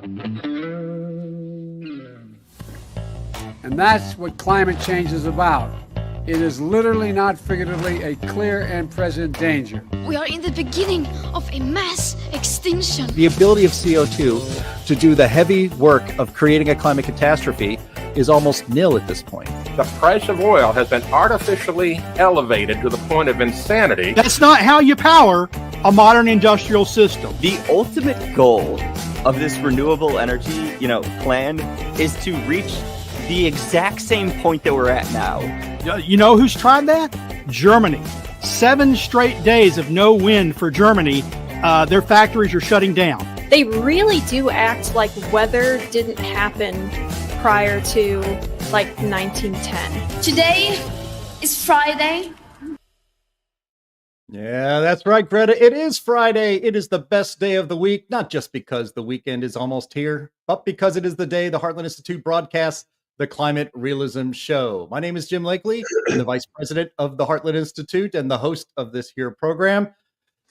And that's what climate change is about. It is literally, not figuratively, a clear and present danger. We are in the beginning of a mass extinction. The ability of CO2 to do the heavy work of creating a climate catastrophe is almost nil at this point. The price of oil has been artificially elevated to the point of insanity. That's not how you power a modern industrial system. The ultimate goal of this renewable energy, plan is to reach the exact same point that we're at now. You know who's tried that? Germany. 7 straight days of no wind for Germany. Their factories are shutting down. They really do act like weather didn't happen prior to 1910. Today is Friday. Yeah, that's right, Greta. It is Friday. It is the best day of the week, not just because the weekend is almost here, but because it is the day the Heartland Institute broadcasts the Climate Realism Show. My name is Jim Lakely. I'm the Vice President of the Heartland Institute and the host of this here program.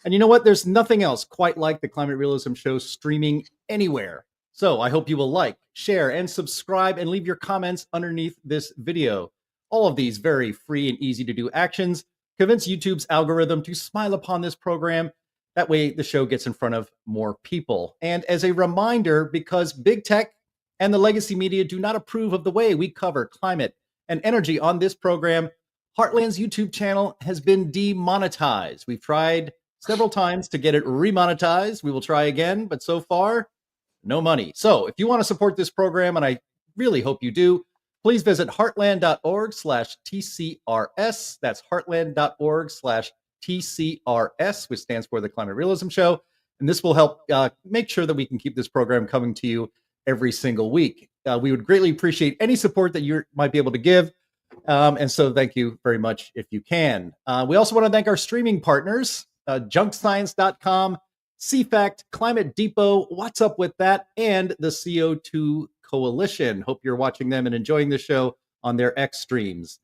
And you know what? There's nothing else quite like the Climate Realism Show streaming anywhere. So I hope you will like, share, and subscribe and leave your comments underneath this video. All of these very free and easy to do actions convince YouTube's algorithm to smile upon this program. That way the show gets in front of more people. And as a reminder, because big tech and the legacy media do not approve of the way we cover climate and energy on this program, Heartland's YouTube channel has been demonetized. We've tried several times to get it remonetized. We will try again, but so far, no money. So if you want to support this program, and I really hope you do, please visit heartland.org/TCRS. That's heartland.org/TCRS, which stands for the Climate Realism Show. And this will help make sure that we can keep this program coming to you every single week. We would greatly appreciate any support that you might be able to give. And so thank you very much if you can. We also want to thank our streaming partners, junkscience.com, CFACT, Climate Depot, What's Up With That, and the CO2 Coalition. Hope you're watching them and enjoying the show on their X streams.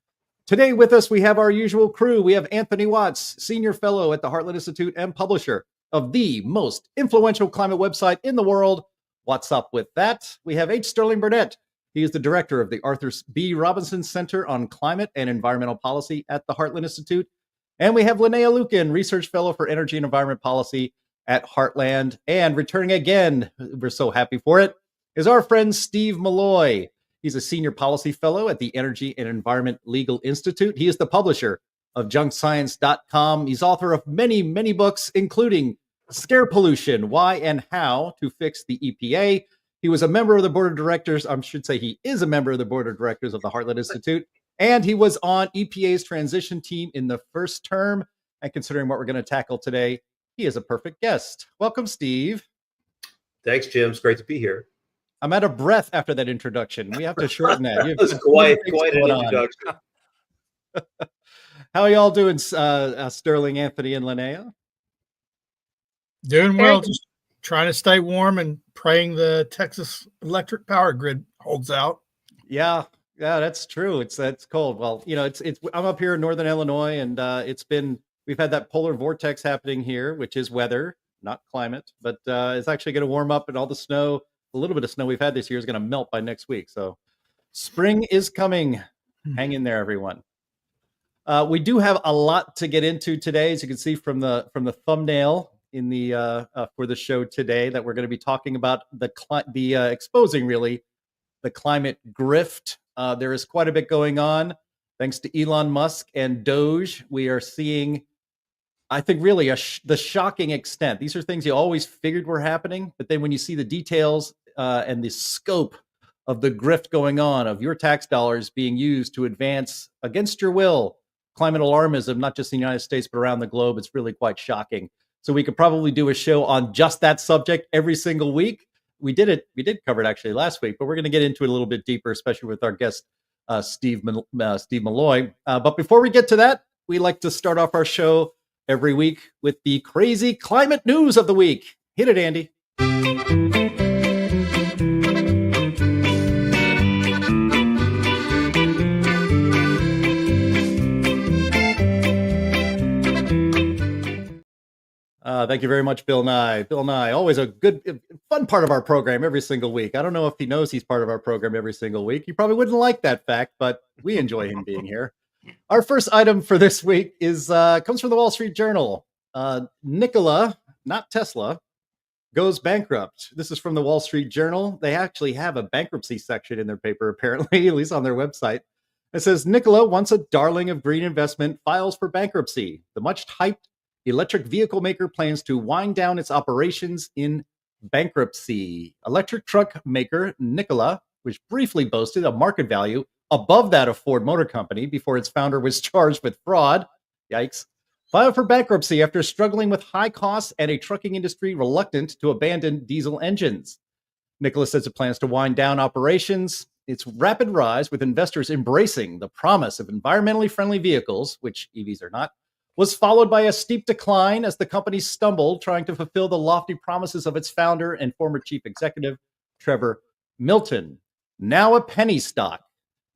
Today with us, we have our usual crew. We have Anthony Watts, Senior Fellow at the Heartland Institute and publisher of the most influential climate website in the world, What's Up With That? We have H. Sterling Burnett. He is the director of the Arthur B. Robinson Center on Climate and Environmental Policy at the Heartland Institute. And we have Linnea Lucan, Research Fellow for Energy and Environment Policy at Heartland. And returning again, we're so happy for it, is our friend Steve Malloy. He's a Senior Policy Fellow at the Energy and Environment Legal Institute. He is the publisher of junkscience.com. He's author of many, many books, including Scare Pollution, Why and How to Fix the EPA. He was a member of the board of directors. I should say he is a member of the board of directors of the Heartland Institute. And he was on EPA's transition team in the first term. And considering what we're going to tackle today, he is a perfect guest. Welcome, Steve. Thanks, Jim. It's great to be here. I'm out of breath after that introduction. We have to shorten that. That was quite an introduction. How are y'all doing, Sterling, Anthony, and Linnea? Doing well, just trying to stay warm and praying the Texas electric power grid holds out. Yeah, that's true. It's cold. Well, it's I'm up here in northern Illinois, and we've had that polar vortex happening here, which is weather, not climate, but it's actually going to warm up, and all the snow, a little bit of snow we've had this year, is going to melt by next week. So spring is coming. Hang in there, everyone. We do have a lot to get into today, as you can see from the thumbnail in the for the show today, that we're going to be talking about exposing really the climate grift. There is quite a bit going on thanks to Elon Musk and DOGE. We are seeing, I think, really the shocking extent. These are things you always figured were happening, but then when you see the details and the scope of the grift going on, of your tax dollars being used to advance against your will climate alarmism, not just in the United States, but around the globe, it's really quite shocking. So we could probably do a show on just that subject every single week. We did cover it actually last week, but we're going to get into it a little bit deeper, especially with our guest, Steve Malloy. But before we get to that, we like to start off our show every week with the crazy climate news of the week. Hit it, Andy. Thank you very much, Bill Nye. Bill Nye, always a good, fun part of our program every single week. I don't know if he knows he's part of our program every single week. He probably wouldn't like that fact, but we enjoy him being here. Our first item for this week is comes from the Wall Street Journal. Nikola, not Tesla, goes bankrupt. This is from the Wall Street Journal. They actually have a bankruptcy section in their paper, apparently, at least on their website. It says, Nikola, once a darling of green investment, files for bankruptcy. The much-hyped electric vehicle maker plans to wind down its operations in bankruptcy. Electric truck maker Nikola, which briefly boasted a market value above that of Ford Motor Company before its founder was charged with fraud, yikes, filed for bankruptcy after struggling with high costs and a trucking industry reluctant to abandon diesel engines. Nikola says it plans to wind down operations. Its rapid rise, with investors embracing the promise of environmentally friendly vehicles, which EVs are not, was followed by a steep decline as the company stumbled trying to fulfill the lofty promises of its founder and former chief executive, Trevor Milton. Now a penny stock,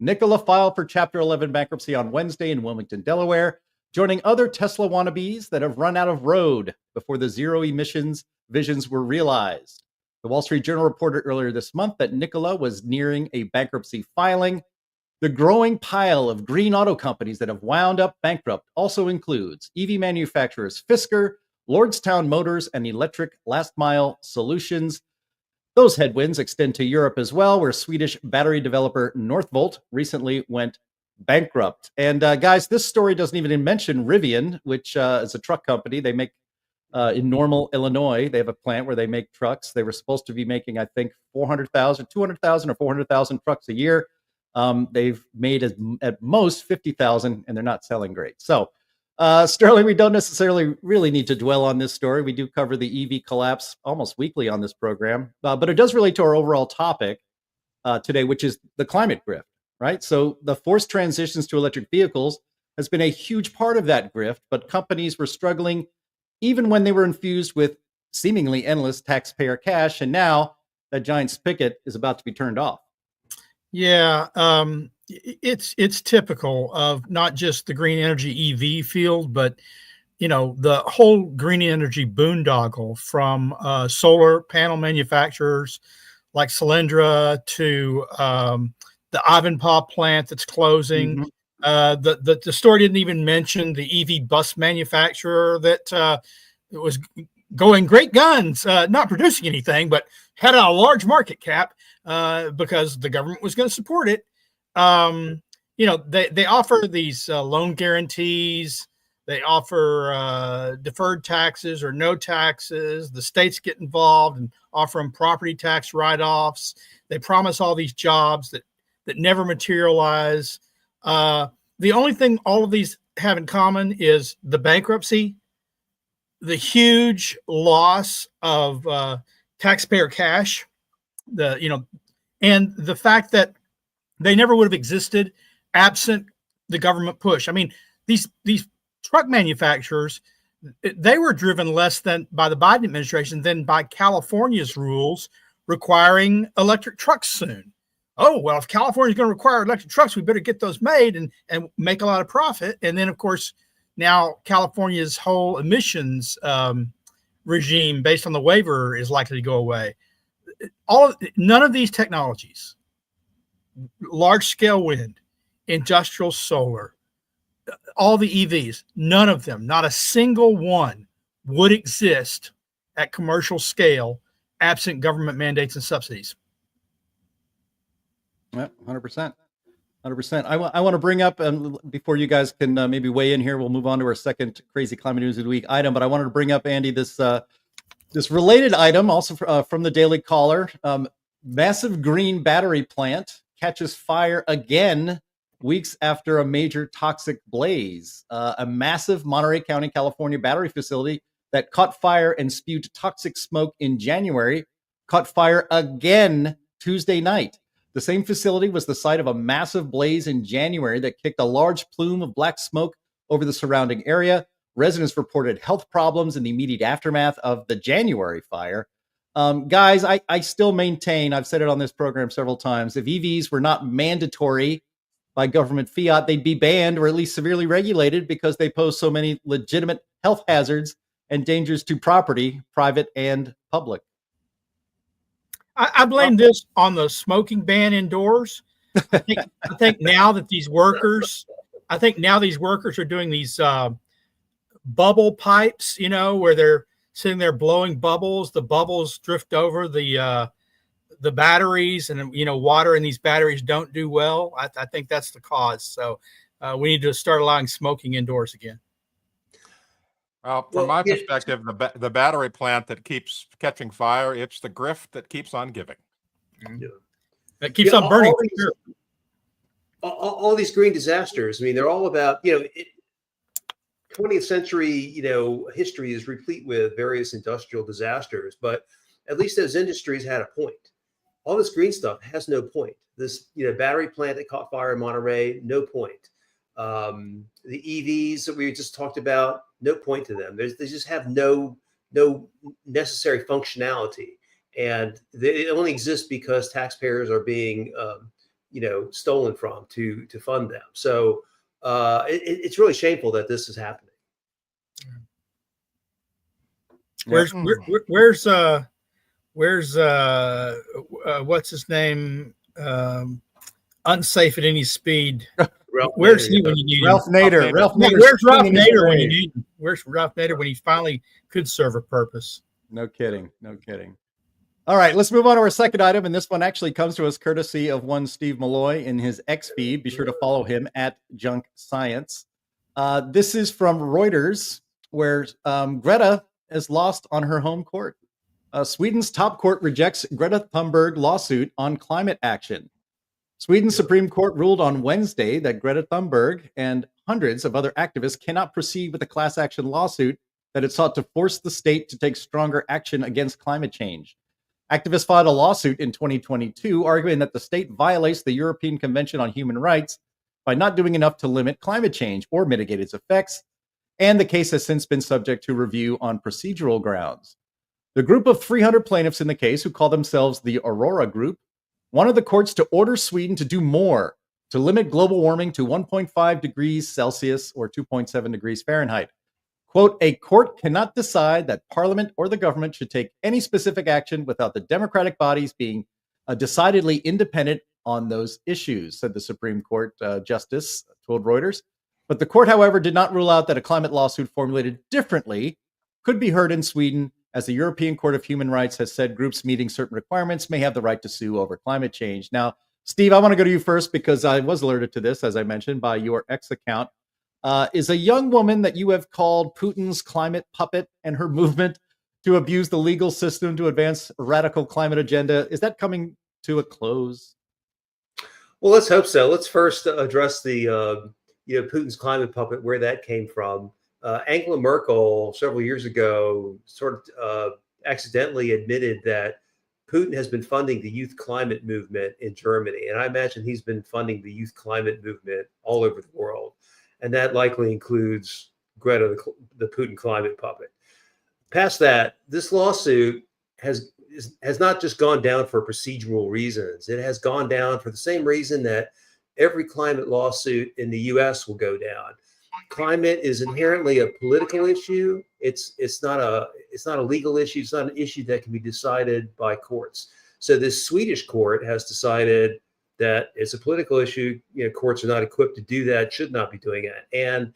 Nikola filed for Chapter 11 bankruptcy on Wednesday in Wilmington, Delaware, joining other Tesla wannabes that have run out of road before the zero emissions visions were realized. The Wall Street Journal reported earlier this month that Nikola was nearing a bankruptcy filing. The growing pile of green auto companies that have wound up bankrupt also includes EV manufacturers Fisker, Lordstown Motors, and Electric Last Mile Solutions. Those headwinds extend to Europe as well, where Swedish battery developer Northvolt recently went bankrupt. And guys, this story doesn't even mention Rivian, which is a truck company. They make in Normal, Illinois, they have a plant where they make trucks. They were supposed to be making, I think, 200,000 or 400,000 trucks a year. They've made at most 50,000, and they're not selling great. So, Sterling, we don't necessarily really need to dwell on this story. We do cover the EV collapse almost weekly on this program, but it does relate to our overall topic today, which is the climate grift, right? So the forced transitions to electric vehicles has been a huge part of that grift, but companies were struggling even when they were infused with seemingly endless taxpayer cash, and now that giant spigot is about to be turned off. Yeah, it's typical of not just the green energy EV field, but the whole green energy boondoggle from solar panel manufacturers like Solyndra to the Ivanpah plant that's closing. The story didn't even mention the EV bus manufacturer that was going great guns, not producing anything, but had a large market cap because the government was going to support it. They offer these loan guarantees. They offer deferred taxes or no taxes. The states get involved and offer them property tax write-offs. They promise all these jobs that never materialize. The only thing all of these have in common is the bankruptcy, the huge loss of taxpayer cash, and the fact that they never would have existed absent the government push. I mean, these truck manufacturers, they were driven less than by the Biden administration than by California's rules requiring electric trucks soon. Oh, well, if California is going to require electric trucks, we better get those made and make a lot of profit. And then, of course, now California's whole emissions regime based on the waiver is likely to go away. None of these technologies, large scale wind, industrial solar, all the EVs, none of them, not a single one would exist at commercial scale absent government mandates and subsidies. Yeah, 100%. 100%. I want to bring up, before you guys can maybe weigh in here, we'll move on to our second crazy climate news of the week item. But I wanted to bring up, Andy, this related item also from the Daily Caller. Massive green battery plant catches fire again weeks after a major toxic blaze. A massive Monterey County, California battery facility that caught fire and spewed toxic smoke in January caught fire again Tuesday night. The same facility was the site of a massive blaze in January that kicked a large plume of black smoke over the surrounding area. Residents reported health problems in the immediate aftermath of the January fire. Guys, I still maintain, I've said it on this program several times, if EVs were not mandatory by government fiat, they'd be banned or at least severely regulated because they pose so many legitimate health hazards and dangers to property, private and public. I blame this on the smoking ban indoors. I think now these workers are doing these bubble pipes, where they're sitting there blowing bubbles. The bubbles drift over the batteries, and water in these batteries don't do well. I think that's the cause. So we need to start allowing smoking indoors again. Well, from my perspective, the battery plant that keeps catching fire, it's the grift that keeps on giving. Yeah. That keeps on burning. All these green disasters. I mean, they're all about 20th century. History is replete with various industrial disasters, but at least those industries had a point. All this green stuff has no point. This battery plant that caught fire in Monterey, no point. The EVs that we just talked about, no point to them. They just have no necessary functionality, and they only exist because taxpayers are being stolen from to fund them. So it's really shameful that this is happening. Where's what's his name? Unsafe at any speed. Where's he when you need him? Ralph Nader. Where's Ralph Nader when you need him? Where's Ralph Nader when he finally could serve a purpose? No kidding. All right, let's move on to our second item. And this one actually comes to us courtesy of one Steve Malloy in his X feed. Be sure to follow him at Junk Science. This is from Reuters, where Greta is lost on her home court. Sweden's top court rejects Greta Thunberg lawsuit on climate action. Sweden's Supreme Court ruled on Wednesday that Greta Thunberg and hundreds of other activists cannot proceed with a class action lawsuit that it sought to force the state to take stronger action against climate change. Activists filed a lawsuit in 2022 arguing that the state violates the European Convention on Human Rights by not doing enough to limit climate change or mitigate its effects, and the case has since been subject to review on procedural grounds. The group of 300 plaintiffs in the case, who call themselves the Aurora Group, wanted the courts to order Sweden to do more to limit global warming to 1.5 degrees Celsius or 2.7 degrees Fahrenheit. Quote, a court cannot decide that Parliament or the government should take any specific action without the democratic bodies being decidedly independent on those issues, said the Supreme Court justice told Reuters. But the court, however, did not rule out that a climate lawsuit formulated differently could be heard in Sweden, as the European Court of Human Rights has said groups meeting certain requirements may have the right to sue over climate change. Now, Steve, I want to go to you first because I was alerted to this, as I mentioned, by your X account. Is a young woman that you have called Putin's climate puppet and her movement to abuse the legal system to advance a radical climate agenda, is that coming to a close? Well, let's hope so. Let's first address the Putin's climate puppet, where that came from. Angela Merkel several years ago sort of accidentally admitted that Putin has been funding the youth climate movement in Germany. And I imagine he's been funding the youth climate movement all over the world. And that likely includes Greta, the Putin climate puppet. Past that, this lawsuit has not just gone down for procedural reasons. It has gone down for the same reason that every climate lawsuit in the US will go down. Climate is inherently a political issue. It's not a legal issue. It's not an issue that can be decided by courts. So this Swedish court has decided that it's a political issue. Courts are not equipped to do that, should not be doing it. And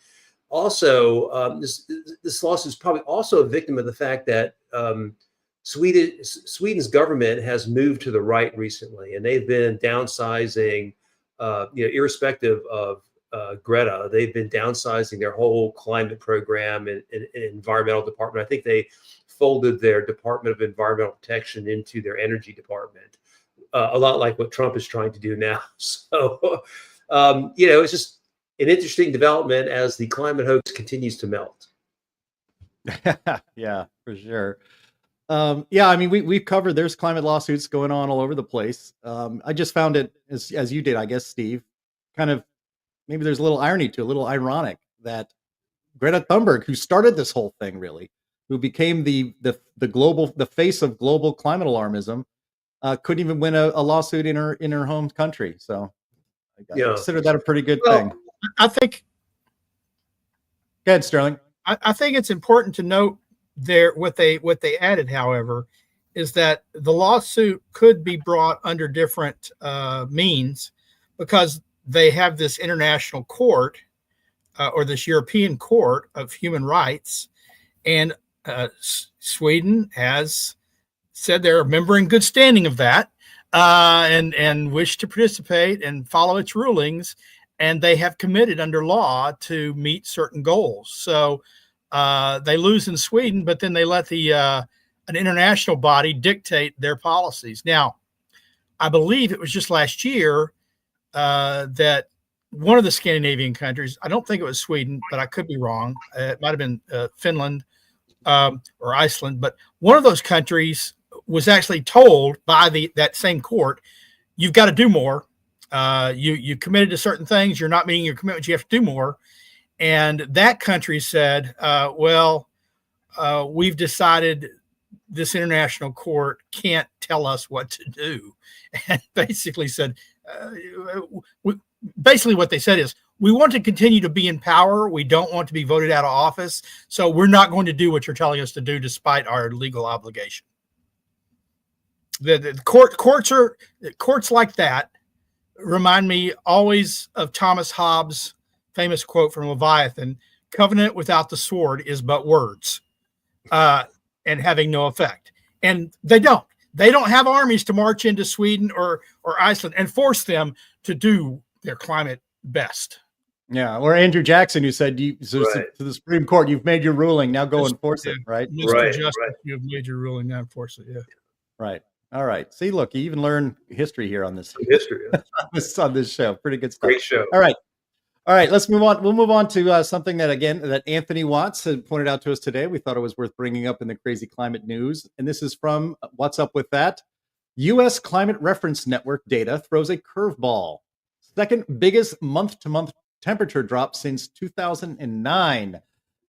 also, this lawsuit is probably also a victim of the fact that Sweden's government has moved to the right recently, and they've been downsizing, irrespective of Greta, they've been downsizing their whole climate program and environmental department. I think they folded their Department of Environmental Protection into their energy department, a lot like what Trump is trying to do now. So, it's just an interesting development as the climate hoax continues to melt. Yeah, for sure. I mean, we've covered, there's climate lawsuits going on all over the place. I just found it, as you did, I guess, Steve, kind of, maybe there's a little irony to it, a little ironic that Greta Thunberg, who started this whole thing, really, who became the face of global climate alarmism, couldn't even win a lawsuit in her home country. So I consider that a pretty good thing. I think. Go ahead, Sterling. I think it's important to note what they added, however, is that the lawsuit could be brought under different means, because they have this international court or this European Court of Human Rights, and Sweden has said they're a member in good standing of that, and wish to participate and follow its rulings, and they have committed under law to meet certain goals. So they lose in Sweden, but then they let an international body dictate their policies. Now, I believe it was just last year that one of the Scandinavian countries, I don't think it was Sweden, but I could be wrong. It might have been Finland or Iceland, but one of those countries was actually told by that same court, you've got to do more. You committed to certain things. You're not meeting your commitments. You have to do more. And that country said, we've decided this international court can't tell us what to do. And basically said, basically what they said is, we want to continue to be in power. We don't want to be voted out of office. So we're not going to do what you're telling us to do, despite our legal obligation. The courts like that remind me always of Thomas Hobbes' famous quote from Leviathan: "Covenant without the sword is but words," and having no effect. And they don't have armies to march into Sweden or Iceland and force them to do their climate best. Yeah, or Andrew Jackson, who said to the Supreme Court, "You've made your ruling, now go enforce it." Right? Mr. Justice, you have made your ruling, now enforce it. Yeah. Right. All right. See, look, you even learn history here on this on this show. Pretty good stuff. Great show. All right. Let's move on. We'll move on to something that Anthony Watts had pointed out to us today. We thought it was worth bringing up in the crazy climate news, and this is from What's Up With That. U.S. Climate Reference Network data throws a curveball. Second biggest month-to-month temperature drop since 2009.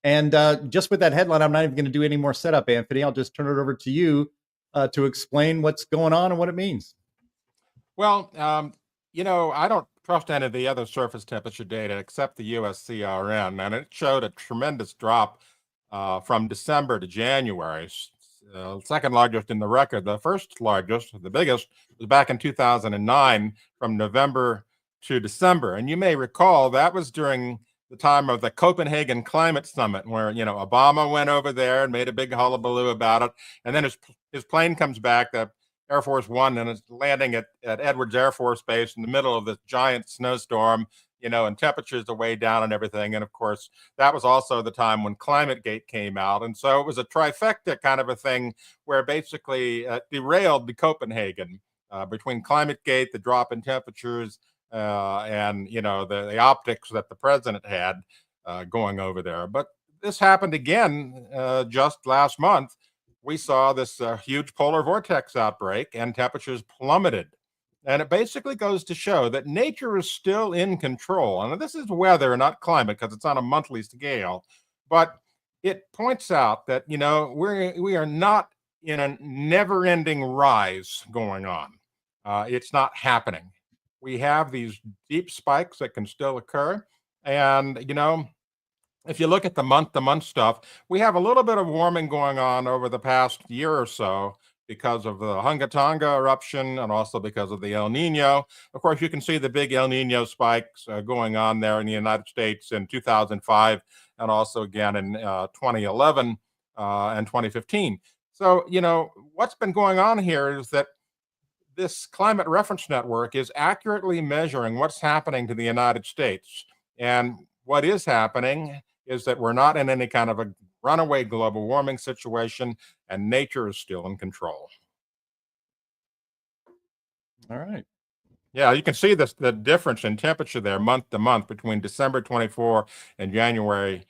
And just with that headline, I'm not even going to do any more setup, Anthony. I'll just turn it over to you to explain what's going on and what it means. Well, I don't trust any of the other surface temperature data except the US CRN, and it showed a tremendous drop from December to January. Second largest in the record. The first largest, the biggest, was back in 2009 from November to December. And you may recall that was during the time of the Copenhagen Climate Summit, where, Obama went over there and made a big hullabaloo about it. And then his plane comes back, the Air Force One, and is landing at Edwards Air Force Base in the middle of this giant snowstorm, and temperatures are way down and everything. And of course, that was also the time when ClimateGate came out. And so it was a trifecta kind of a thing where basically derailed the Copenhagen between ClimateGate, the drop in temperatures, and the optics that the president had going over there. But this happened again just last month. We saw this huge polar vortex outbreak, and temperatures plummeted. And it basically goes to show that nature is still in control. And this is weather, not climate, because it's on a monthly scale. But it points out that we are not in a never-ending rise going on. It's not happening. We have these deep spikes that can still occur. And, if you look at the month-to-month stuff, we have a little bit of warming going on over the past year or so because of the Hunga Tonga eruption and also because of the El Nino. Of course, you can see the big El Nino spikes going on there in the United States in 2005 and also again in 2011 and 2015. So, what's been going on here is that this Climate Reference Network is accurately measuring what's happening to the United States. And what is happening is that we're not in any kind of a runaway global warming situation, and nature is still in control. All right. Yeah, you can see the difference in temperature there month to month between December 24 and January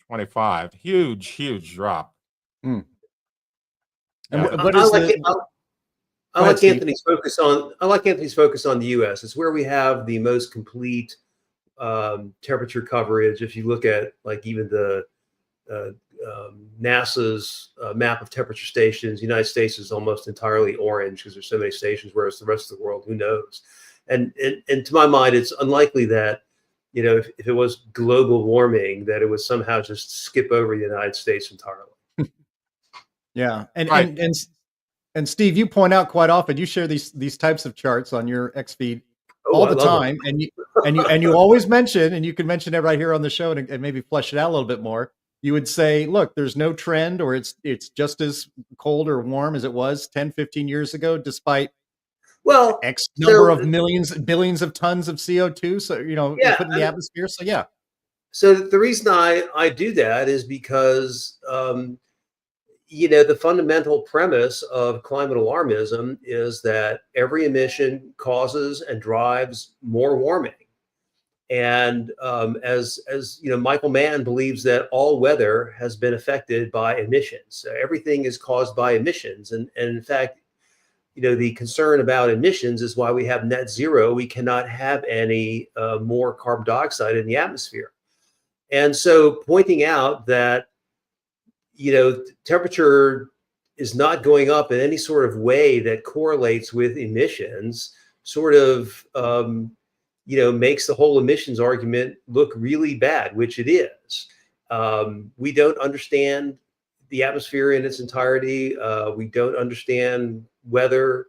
25. Huge drop. And Yeah. I like Anthony's focus on the U.S. It's where we have the most complete temperature coverage. If you look at even the NASA's map of temperature stations, the United States is almost entirely orange because there's so many stations, whereas the rest of the world, who knows? And to my mind, it's unlikely that if it was global warming, that it would somehow just skip over the United States entirely. Yeah, Right. and Steve, you point out quite often, you share these types of charts on your X feed Oh, all I the love time, and you always mention, and you can mention it right here on the show, and maybe flesh it out a little bit more. You would say, look, there's no trend, or it's just as cold or warm as it was 10, 15 years ago, despite Well, X number so of millions, billions of tons of CO2. So, yeah, put in the atmosphere. So yeah. so the reason I do that is because the fundamental premise of climate alarmism is that every emission causes and drives more warming. And as Michael Mann believes that all weather has been affected by emissions. So everything is caused by emissions, and in fact, the concern about emissions is why we have net zero. We cannot have any more carbon dioxide in the atmosphere. And so pointing out that, temperature is not going up in any sort of way that correlates with emissions sort of, makes the whole emissions argument look really bad, which it is. We don't understand the atmosphere in its entirety. We don't understand weather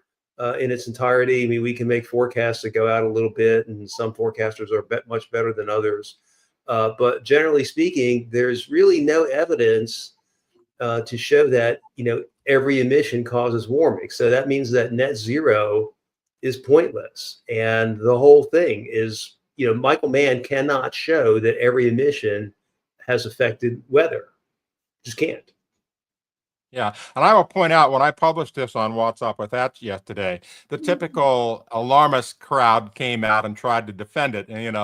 in its entirety. I mean, we can make forecasts that go out a little bit, and some forecasters are much better than others. But generally speaking, there's really no evidence to show that every emission causes warming. So that means that net zero is pointless, and the whole thing is Michael Mann cannot show that every emission has affected weather. Just can't. Yeah, and I will point out when I published this on What's Up with That yesterday, the typical alarmist crowd came out and tried to defend it. And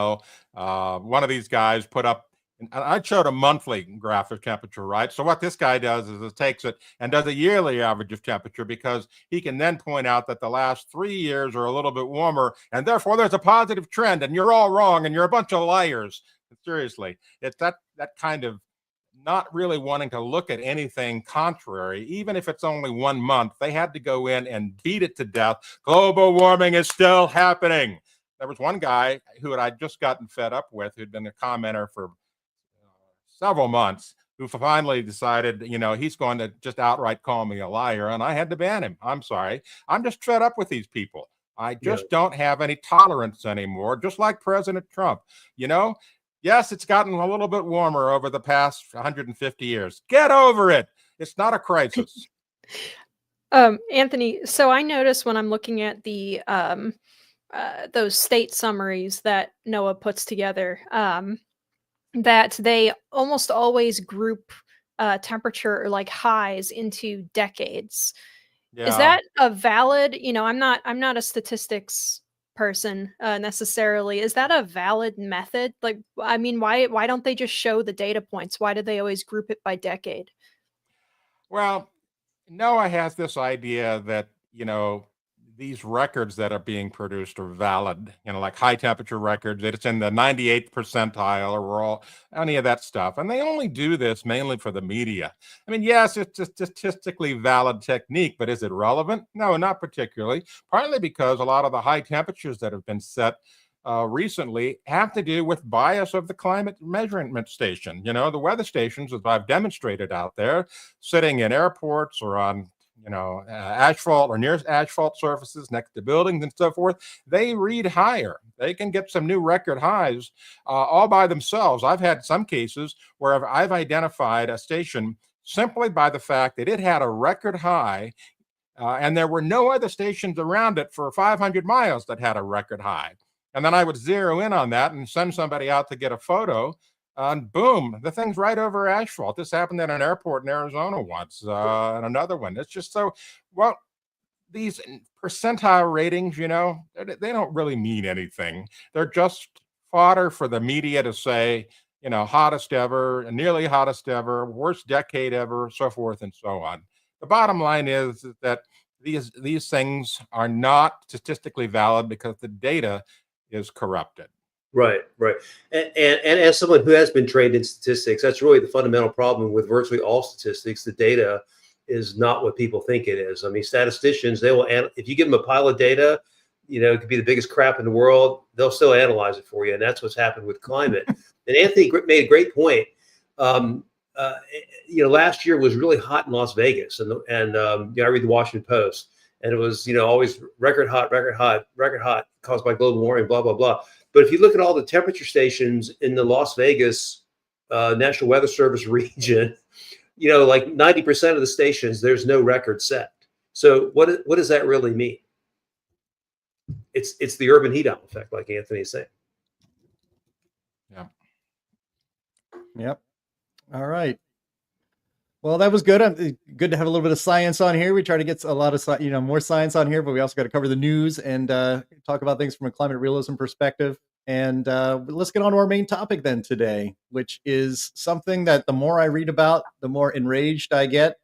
one of these guys put up, and I showed a monthly graph of temperature, right? So what this guy does is it takes it and does a yearly average of temperature, because he can then point out that the last 3 years are a little bit warmer, and therefore there's a positive trend, and you're all wrong, and you're a bunch of liars. Seriously, it's that kind of not really wanting to look at anything contrary, even if it's only 1 month. They had to go in and beat it to death. Global warming is still happening. There was one guy who I'd just gotten fed up with, who'd been a commenter for several months, who finally decided, he's going to just outright call me a liar, and I had to ban him. I'm sorry. I'm just fed up with these people. I just don't have any tolerance anymore, just like President Trump. Yes, it's gotten a little bit warmer over the past 150 years. Get over it. It's not a crisis. Anthony, so I notice when I'm looking at the those state summaries that NOAA puts together, that they almost always group temperature or like highs into decades. Yeah. Is that a valid? I'm not a statistics person necessarily. Is that a valid method? Like, I mean, why don't they just show the data points? Why do they always group it by decade? Well, NOAA has this idea that, these records that are being produced are valid, like high temperature records, that it's in the 98th percentile or all any of that stuff. And they only do this mainly for the media. I mean, yes, it's a statistically valid technique, but is it relevant? No, not particularly. Partly because a lot of the high temperatures that have been set recently have to do with bias of the climate measurement station. The weather stations, as I've demonstrated out there, sitting in airports or on asphalt or near asphalt surfaces next to buildings and so forth, they read higher. They can get some new record highs all by themselves. I've had some cases where I've identified a station simply by the fact that it had a record high, and there were no other stations around it for 500 miles that had a record high. And then I would zero in on that and send somebody out to get a photo. And boom, the thing's right over asphalt. This happened at an airport in Arizona once, and another one. It's just so, well, these percentile ratings, they don't really mean anything. They're just fodder for the media to say, hottest ever, nearly hottest ever, worst decade ever, so forth and so on. The bottom line is that these things are not statistically valid because the data is corrupted. Right. And as someone who has been trained in statistics, that's really the fundamental problem with virtually all statistics. The data is not what people think it is. I mean, statisticians, they will, if you give them a pile of data, it could be the biggest crap in the world, they'll still analyze it for you. And that's what's happened with climate. And Anthony made a great point. last year was really hot in Las Vegas, and I read the Washington Post, and it was always record hot, caused by global warming, blah blah blah. But if you look at all the temperature stations in the Las Vegas National Weather Service region, like 90% of the stations, there's no record set. So what does that really mean? It's the urban heat island effect, like Anthony is saying. Yeah. Yep. All right. Well, that was good. Good to have a little bit of science on here. We try to get a lot of more science on here, but we also got to cover the news and talk about things from a climate realism perspective. And let's get on to our main topic then today, which is something that the more I read about, the more enraged I get.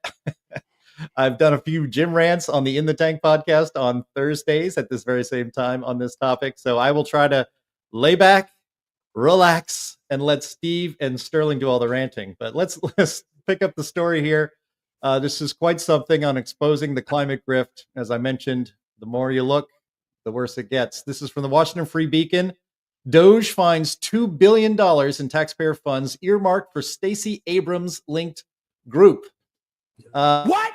I've done a few gym rants on the In the Tank podcast on Thursdays at this very same time on this topic. So I will try to lay back, relax, and let Steve and Sterling do all the ranting. But let's pick up the story here. This is quite something on exposing the climate grift. As I mentioned, the more you look, the worse it gets. This is from the Washington Free Beacon. DOGE finds $2 billion in taxpayer funds earmarked for Stacey Abrams linked group. What?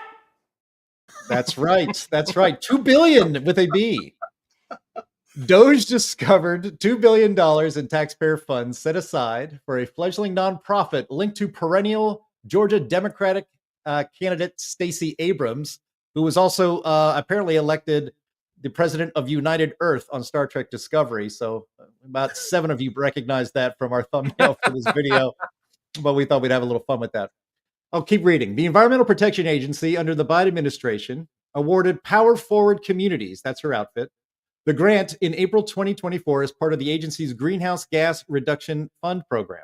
That's right. That's right. 2 billion with a B. DOGE discovered $2 billion in taxpayer funds set aside for a fledgling nonprofit linked to perennial Georgia Democratic candidate Stacey Abrams, who was also apparently elected the president of United Earth on Star Trek Discovery. So about 7 of you recognized that from our thumbnail for this video, but we thought we'd have a little fun with that. I'll keep reading. The Environmental Protection Agency under the Biden administration awarded Power Forward Communities, that's her outfit, the grant in April 2024 as part of the agency's Greenhouse Gas Reduction Fund program.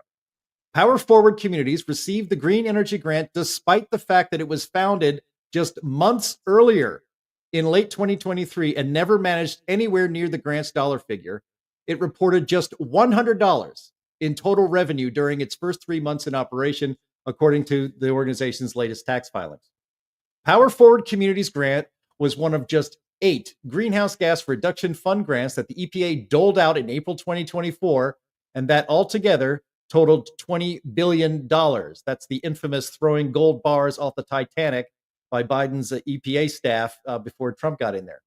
Power Forward Communities received the green energy grant despite the fact that it was founded just months earlier in late 2023 and never managed anywhere near the grant's dollar figure. It reported just $100 in total revenue during its first 3 months in operation, according to the organization's latest tax filings. Power Forward Communities grant was one of just 8 Greenhouse Gas Reduction Fund grants that the EPA doled out in April 2024, and that altogether totaled $20 billion. That's the infamous throwing gold bars off the Titanic by Biden's EPA staff before Trump got in there.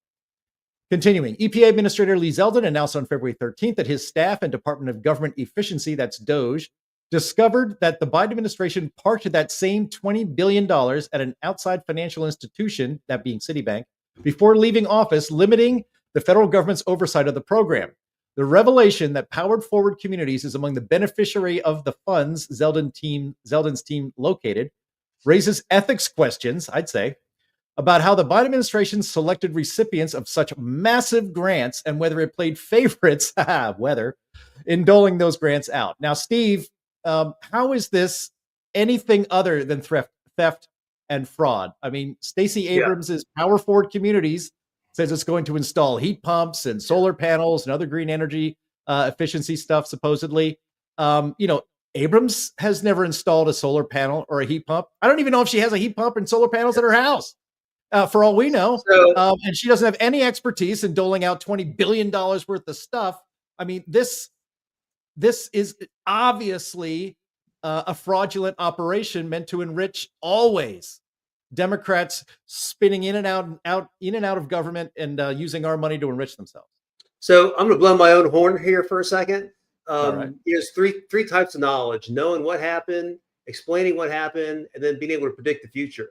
Continuing, EPA Administrator Lee Zeldin announced on February 13th that his staff and Department of Government Efficiency, that's DOGE, discovered that the Biden administration parked that same $20 billion at an outside financial institution, that being Citibank, before leaving office, limiting the federal government's oversight of the program. The revelation that Powered Forward Communities is among the beneficiary of the funds Zeldin's team located raises ethics questions, I'd say, about how the Biden administration selected recipients of such massive grants and whether it played favorites, in doling those grants out. Now, Steve, how is this anything other than theft and fraud? I mean, Stacey Abrams' Power Forward Communities says it's going to install heat pumps and solar panels and other green energy efficiency stuff, supposedly. Abrams has never installed a solar panel or a heat pump. I don't even know if she has a heat pump and solar panels at her house, for all we know. And she doesn't have any expertise in doling out $20 billion worth of stuff. I mean, this is obviously a fraudulent operation meant to enrich always Democrats spinning in and out of government and using our money to enrich themselves. So I'm going to blow my own horn here for a second. Right. There's three types of knowledge: knowing what happened, explaining what happened, and then being able to predict the future.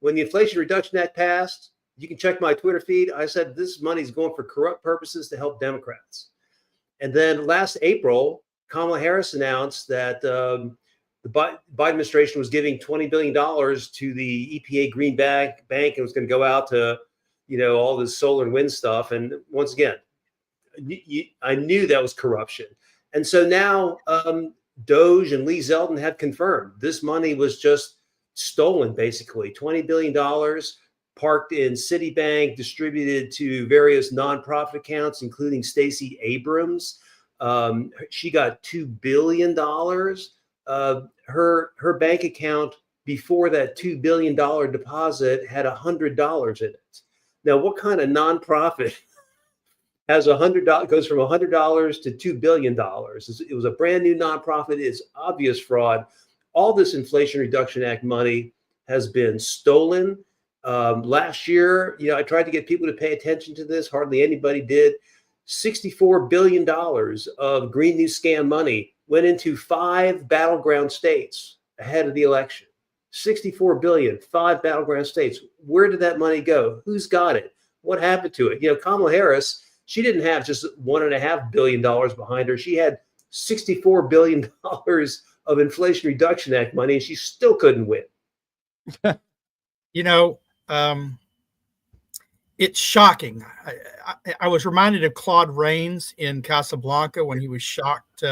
When the Inflation Reduction Act passed, you can check my Twitter feed. I said this money is going for corrupt purposes to help Democrats. And then last April, Kamala Harris announced that the Biden administration was giving $20 billion to the EPA Green Bank, and it was going to go out to, all this solar and wind stuff. And once again, I knew that was corruption. And so now DOGE and Lee Zeldin have confirmed this money was just stolen, basically. $20 billion parked in Citibank, distributed to various nonprofit accounts, including Stacey Abrams. She got $2 billion. Her bank account before that $2 billion deposit had $100 in it. Now, what kind of nonprofit has $100, goes from $100 to $2 billion? It was a brand new nonprofit. It's obvious fraud. all this Inflation Reduction Act money has been stolen. Last year, I tried to get people to pay attention to this. Hardly anybody did. $64 billion of Green New Scam money went into 5 battleground states ahead of the election. 64 billion, 5 battleground states. Where did that money go? Who's got it? What happened to it? Kamala Harris, she didn't have just $1.5 billion behind her. She had $64 billion of Inflation Reduction Act money, and she still couldn't win. It's shocking. I was reminded of Claude Rains in Casablanca when he was shocked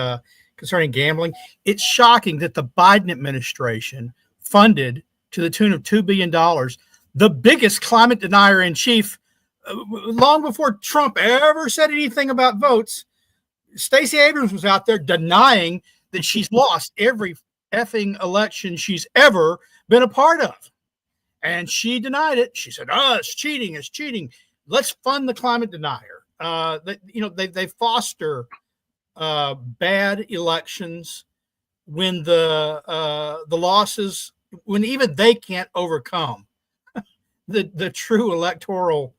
concerning gambling. It's shocking that the Biden administration funded to the tune of $2 billion, the biggest climate denier in chief, long before Trump ever said anything about votes. Stacey Abrams was out there denying that she's lost every effing election she's ever been a part of. And she denied it. She said, it's cheating, it's cheating. Let's fund the climate denier. They foster bad elections when the losses, when even they can't overcome the true electoral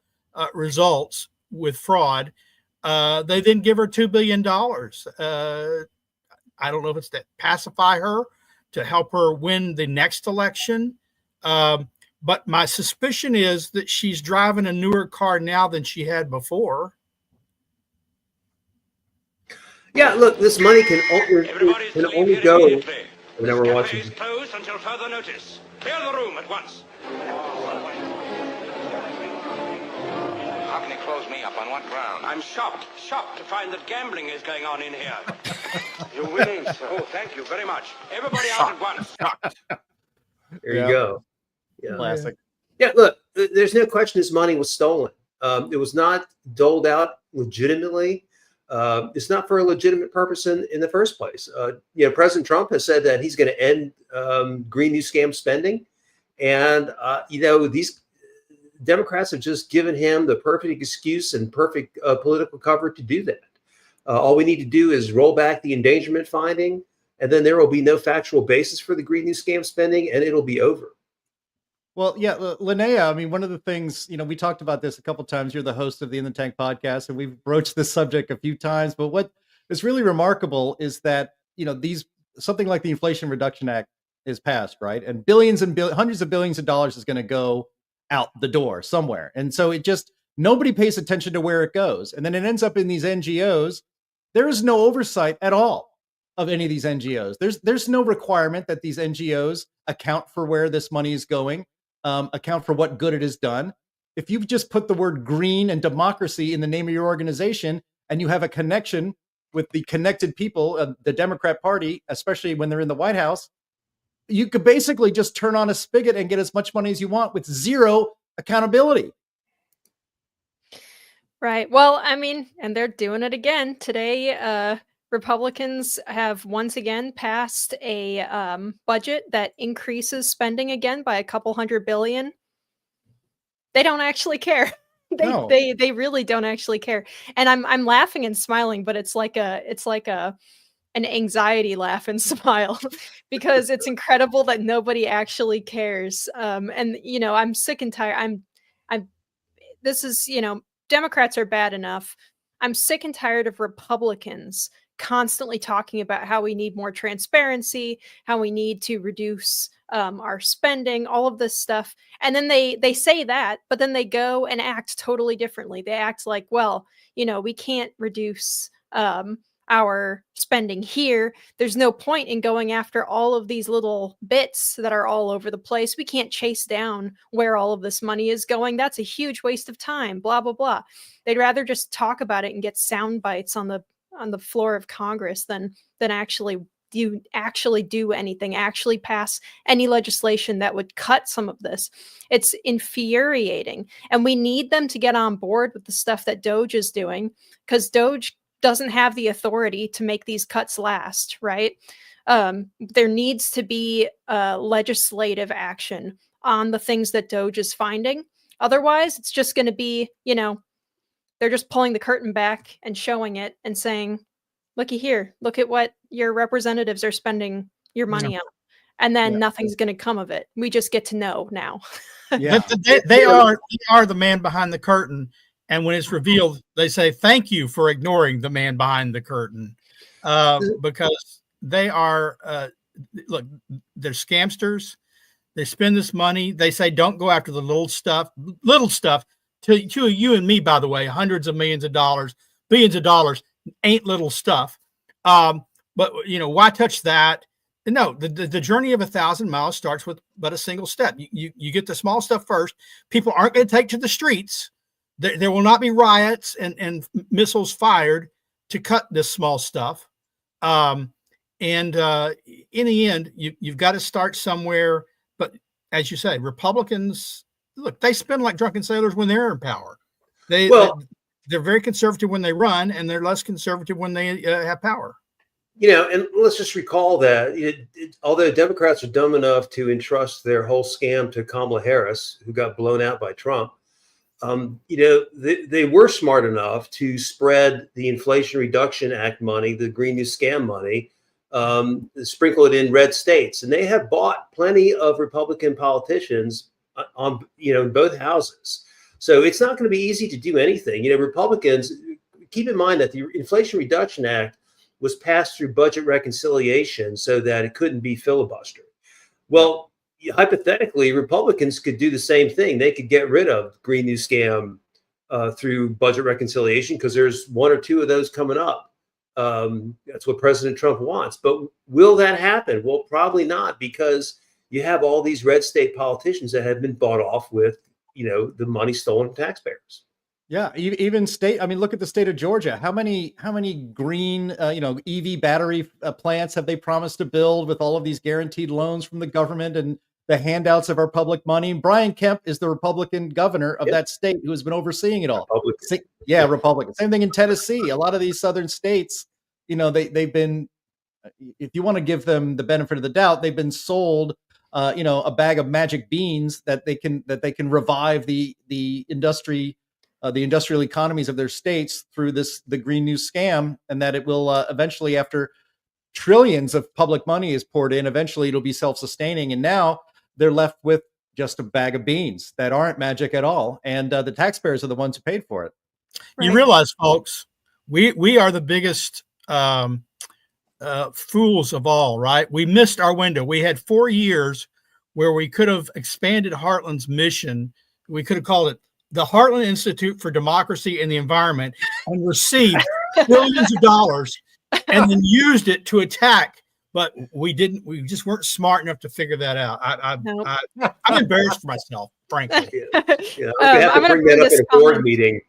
results with fraud. They then give her $2 billion. I don't know if it's to pacify her, to help her win the next election. But my suspicion is that she's driving a newer car now than she had before. Yeah, look, this money can only go whenever we're watching. Closed until further notice. Clear the room at once. How can you close me up? On what ground? I'm shocked to find that gambling is going on in here. You're winning, sir. Oh, thank you very much. Everybody out at once. There you go. Yeah. Classic. Yeah, look, there's no question this money was stolen. It was not doled out legitimately. It's not for a legitimate purpose in the first place. President Trump has said that he's going to end Green New Scam spending. And, these Democrats have just given him the perfect excuse and perfect political cover to do that. All we need to do is roll back the endangerment finding, and then there will be no factual basis for the Green New Scam spending, and it'll be over. Well, yeah, Linnea, I mean, one of the things, we talked about this a couple of times. You're the host of the In the Tank podcast, and we've broached this subject a few times. But what is really remarkable is that, something like the Inflation Reduction Act is passed, right? And billions and hundreds of billions of dollars is going to go out the door somewhere. And so nobody pays attention to where it goes. And then it ends up in these NGOs. There is no oversight at all of any of these NGOs. There's no requirement that these NGOs account for where this money is going. Account for what good it has done. If you've just put the word green and democracy in the name of your organization, and you have a connection with the connected people of the Democrat Party, especially when they're in the White House, you could basically just turn on a spigot and get as much money as you want with zero accountability. Right. Well, I mean, and they're doing it again today. Republicans have once again passed a budget that increases spending again by a couple $100 billion. They don't actually care. They really don't actually care. And I'm laughing and smiling, but it's like an anxiety laugh and smile because it's incredible that nobody actually cares. And I'm sick and tired. Democrats are bad enough. I'm sick and tired of Republicans constantly talking about how we need more transparency, how we need to reduce our spending, all of this stuff. And then they say that, but then they go and act totally differently. They act like, well, we can't reduce our spending here. There's no point in going after all of these little bits that are all over the place. We can't chase down where all of this money is going. That's a huge waste of time, blah, blah, blah. They'd rather just talk about it and get sound bites on the floor of Congress than actually do anything, actually pass any legislation that would cut some of this. It's infuriating. And we need them to get on board with the stuff that DOGE is doing, because DOGE doesn't have the authority to make these cuts last, right? There needs to be legislative action on the things that DOGE is finding. Otherwise, it's just going to be, they're just pulling the curtain back and showing it and saying, looky here, look at what your representatives are spending your money on. and then nothing's going to come of it. We just get to know now. Yeah. They are the man behind the curtain. And when it's revealed, they say, thank you for ignoring the man behind the curtain. Because they are, look, they're scamsters. They spend this money. They say, don't go after the little stuff to you and me, by the way, hundreds of millions of dollars, billions of dollars ain't little stuff. But why touch that? No, the journey of 1,000 miles starts with but a single step. You get the small stuff first. People aren't going to take to the streets. There will not be riots and missiles fired to cut this small stuff. And in the end, you've got to start somewhere. But as you say, Republicans, look, they spend like drunken sailors when they're in power. They're very conservative when they run, and they're less conservative when they have power. And let's just recall that although Democrats are dumb enough to entrust their whole scam to Kamala Harris, who got blown out by Trump, they were smart enough to spread the Inflation Reduction Act money, the Green New Scam money, sprinkle it in red states. And they have bought plenty of Republican politicians on, in both houses. So it's not going to be easy to do anything. Republicans, keep in mind that the Inflation Reduction Act was passed through budget reconciliation so that it couldn't be filibustered. Well, hypothetically, Republicans could do the same thing. They could get rid of Green New Scam through budget reconciliation because there's one or two of those coming up. That's what President Trump wants. But will that happen? Well, probably not, because you have all these red state politicians that have been bought off with, the money stolen from taxpayers. Yeah, even state. I mean, look at the state of Georgia. How many green, EV battery plants have they promised to build with all of these guaranteed loans from the government and the handouts of our public money? Brian Kemp is the Republican governor of that state who has been overseeing it all. Republican. Same thing in Tennessee. A lot of these southern states, they've been, if you want to give them the benefit of the doubt, they've been sold, a bag of magic beans that they can revive the industrial economies of their states through the Green New Scam, and that it will eventually, after trillions of public money is poured in, eventually it'll be self-sustaining. And now they're left with just a bag of beans that aren't magic at all. And the taxpayers are the ones who paid for it. You realize, folks, we are the biggest fools of all, right? We missed our window. We had 4 years where we could have expanded Heartland's mission. We could have called it the Heartland Institute for Democracy and the Environment, and received billions of dollars and then used it to attack. But we didn't. We just weren't smart enough to figure that out. I'm embarrassed for myself, frankly. I'm going to bring that up in a board meeting.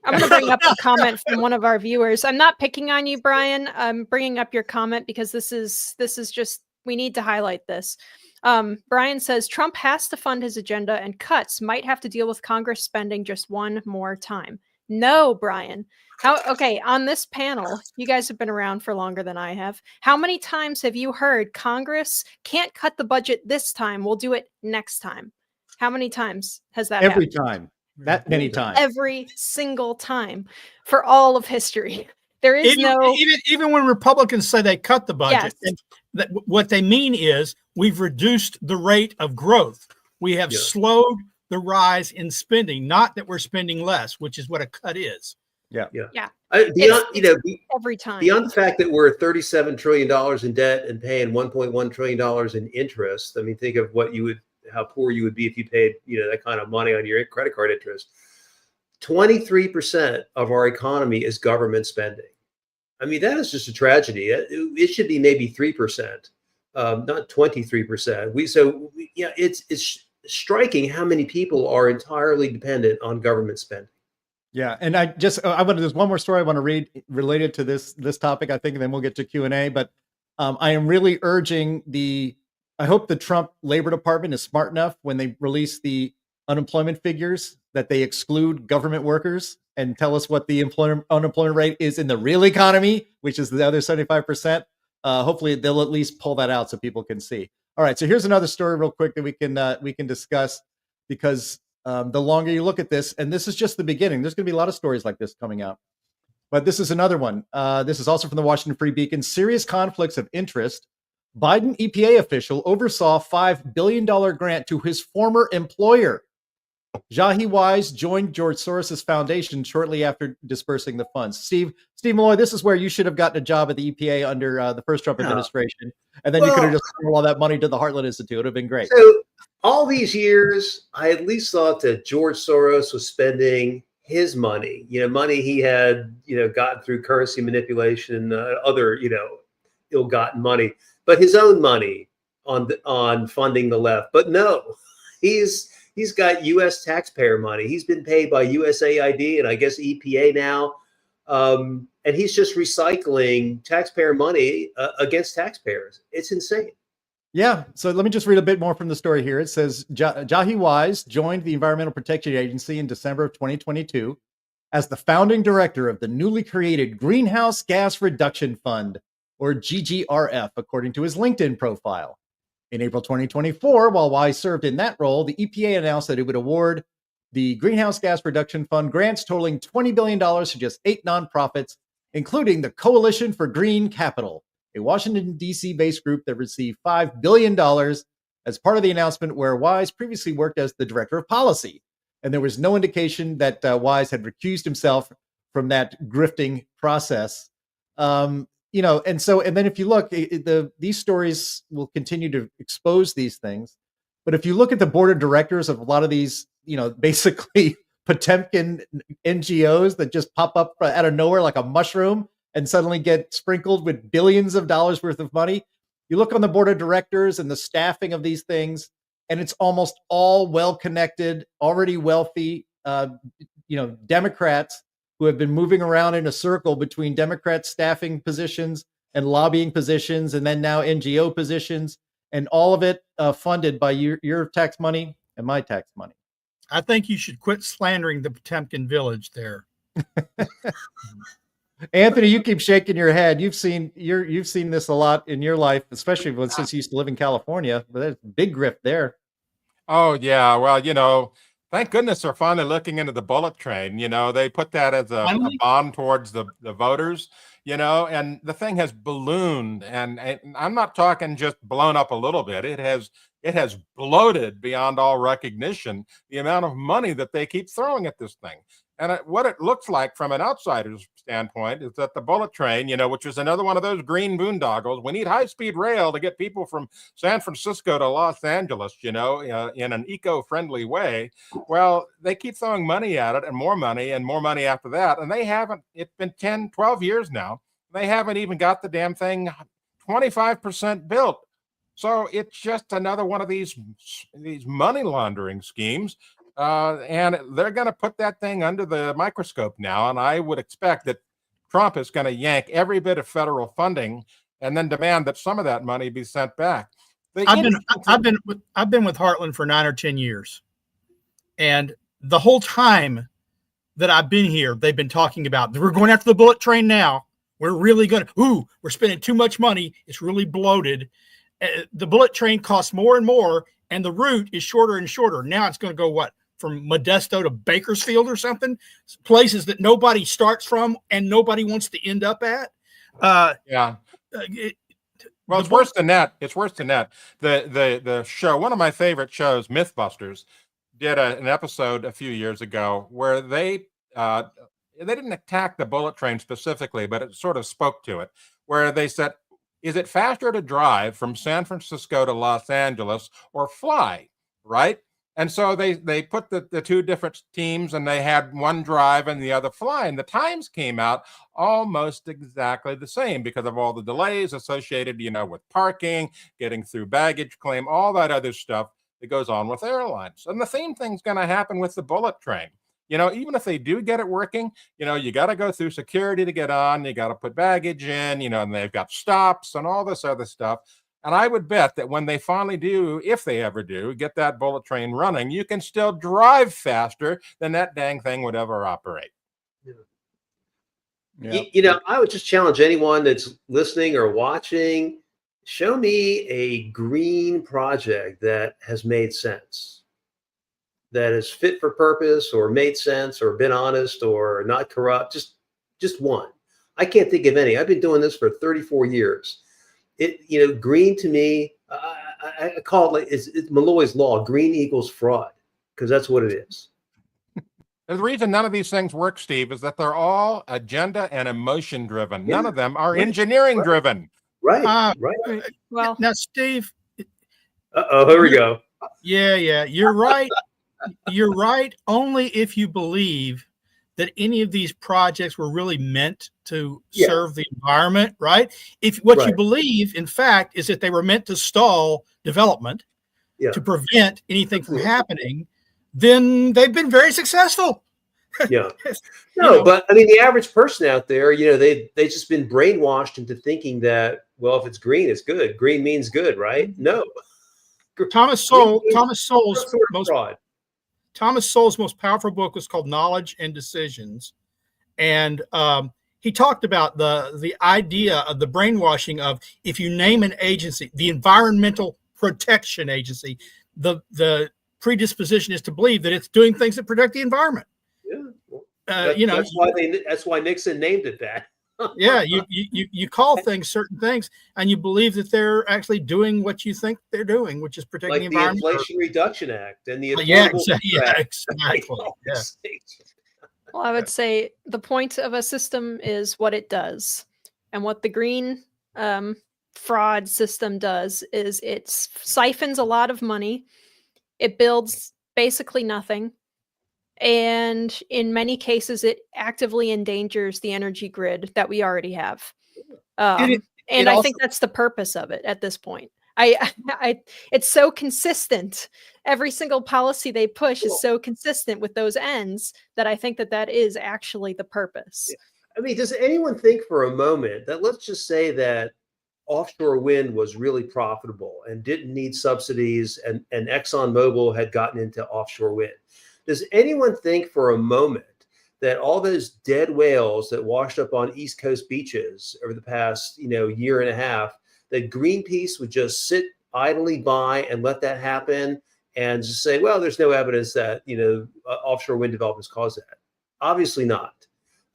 I'm going to bring up a comment from one of our viewers. I'm not picking on you, Brian. I'm bringing up your comment because this is just, we need to highlight this. Brian says Trump has to fund his agenda, and cuts might have to deal with Congress spending just one more time. No, Brian. On this panel, you guys have been around for longer than I have. How many times have you heard Congress can't cut the budget this time? We'll do it next time. How many times has that happened? Every time. That many times. Every single time for all of history. There is even when Republicans say they cut the budget, what they mean is we've reduced the rate of growth. We have slowed the rise in spending, not that we're spending less, which is what a cut is. Every time. Beyond the fact that we're $37 trillion in debt and paying $1.1 trillion in interest. I mean, think of how poor you would be if you paid, that kind of money on your credit card interest. 23% of our economy is government spending. I mean, that is just a tragedy. It should be maybe 3%, not 23%. It's striking how many people are entirely dependent on government spending. Yeah, and there's one more story I want to read related to this topic, I think, and then we'll get to Q&A. But I am really urging I hope the Trump Labor Department is smart enough when they release the unemployment figures that they exclude government workers and tell us what the unemployment rate is in the real economy, which is the other 75%. Hopefully they'll at least pull that out so people can see. All right, so here's another story real quick that we can discuss, because the longer you look at this, and this is just the beginning, there's going to be a lot of stories like this coming out. But this is another one. This is also from the Washington Free Beacon. Serious conflicts of interest Biden EPA official oversaw $5 billion grant to his former employer. Jahi Wise joined George Soros' foundation shortly after dispersing the funds. Steve Malloy, this is where you should have gotten a job at the EPA under the first Trump administration. And then you could have just thrown all that money to the Heartland Institute. It would have been great. So all these years, I at least thought that George Soros was spending his money, money he had, gotten through currency manipulation, other, ill-gotten money, but his own money on funding the left. But no, he's got U.S. taxpayer money. He's been paid by USAID and I guess EPA now. And he's just recycling taxpayer money against taxpayers. It's insane. Yeah. So let me just read a bit more from the story here. It says Jahi Wise joined the Environmental Protection Agency in December of 2022 as the founding director of the newly created Greenhouse Gas Reduction Fund, or GGRF, according to his LinkedIn profile. In April 2024, while Wise served in that role, the EPA announced that it would award the Greenhouse Gas Reduction Fund grants totaling $20 billion to just 8 nonprofits, including the Coalition for Green Capital, a Washington, D.C. based group that received $5 billion as part of the announcement, where Wise previously worked as the director of policy. And there was no indication that Wise had recused himself from that grifting process. And then if you look, these stories will continue to expose these things. But if you look at the board of directors of a lot of these, basically Potemkin NGOs that just pop up out of nowhere like a mushroom and suddenly get sprinkled with billions of dollars worth of money. You look on the board of directors and the staffing of these things, and it's almost all well-connected, already wealthy, Democrats who have been moving around in a circle between Democrat staffing positions and lobbying positions, and then now NGO positions, and all of it funded by your tax money and my tax money. I think you should quit slandering the Potemkin village there. Anthony, you keep shaking your head. You've seen this a lot in your life, especially since you used to live in California. But there's big grift there. Oh yeah, well, thank goodness they're finally looking into the bullet train. They put that as a bond towards the voters. And the thing has ballooned, and I'm not talking just blown up a little bit. It has bloated beyond all recognition, the amount of money that they keep throwing at this thing. And what it looks like from an outsider's standpoint is that the bullet train, which is another one of those green boondoggles, we need high-speed rail to get people from San Francisco to Los Angeles, in an eco-friendly way. Well, they keep throwing money at it and more money after that. And it's been 10, 12 years now. They haven't even got the damn thing 25% built. So it's just another one of these money laundering schemes. And they're going to put that thing under the microscope now. And I would expect that Trump is going to yank every bit of federal funding and then demand that some of that money be sent back. I've been with Heartland for 9 or 10 years. And the whole time that I've been here, they've been talking about, we're going after the bullet train now. We're really going to, we're spending too much money. It's really bloated. The bullet train costs more and more, and the route is shorter and shorter. Now it's going to go from Modesto to Bakersfield or something, places that nobody starts from and nobody wants to end up at. It's worse than that. It's worse than that. The show, one of my favorite shows, Mythbusters, did an episode a few years ago where they didn't attack the bullet train specifically, but it sort of spoke to it, where they said, is it faster to drive from San Francisco to Los Angeles or fly, right? And so they put the two different teams, and they had one drive and the other fly, and the times came out almost exactly the same because of all the delays associated, with parking, getting through baggage claim, all that other stuff that goes on with airlines. And the same thing's going to happen with the bullet train. Even if they do get it working, you got to go through security to get on, you got to put baggage in, and they've got stops and all this other stuff. And I would bet that when they finally do, if they ever do, get that bullet train running, you can still drive faster than that dang thing would ever operate. Yeah. I would just challenge anyone that's listening or watching, show me a green project that has made sense, that is fit for purpose or made sense or been honest or not corrupt. Just one. I can't think of any. I've been doing this for 34 years. green to me, I call it like it's Malloy's law. Green equals fraud, because that's what it is. The reason none of these things work, Steve, is that they're all agenda and emotion driven. None of them are engineering driven. Right. Well, now, Steve. Here we go. Yeah, you're right. You're right. Only if you believe that any of these projects were really meant to serve the environment, right? If what you believe, in fact, is that they were meant to stall development, to prevent anything from happening, then they've been very successful. But I mean, the average person out there, they've just been brainwashed into thinking that, well, if it's green, it's good. Green means good, right? No. Thomas Sowell's most powerful book was called Knowledge and Decisions, and he talked about the idea of the brainwashing of, if you name an agency, the Environmental Protection Agency, the predisposition is to believe that it's doing things that protect the environment. That's why Nixon named it that. You call things certain things, and you believe that they're actually doing what you think they're doing, which is protecting the environment. The Inflation Reduction Act and the exactly. Well, I would say the point of a system is what it does, and what the green fraud system does is it siphons a lot of money. It builds basically nothing. And in many cases, it actively endangers the energy grid that we already have. I think that's the purpose of it at this point. It's so consistent. Every single policy they push is so consistent with those ends that I think that is actually the purpose. I mean, does anyone think for a moment that, let's just say that offshore wind was really profitable and didn't need subsidies, and ExxonMobil had gotten into offshore wind? Does anyone think for a moment that all those dead whales that washed up on East Coast beaches over the past, year and a half, that Greenpeace would just sit idly by and let that happen and just say, well, there's no evidence that, offshore wind developments caused that? Obviously not.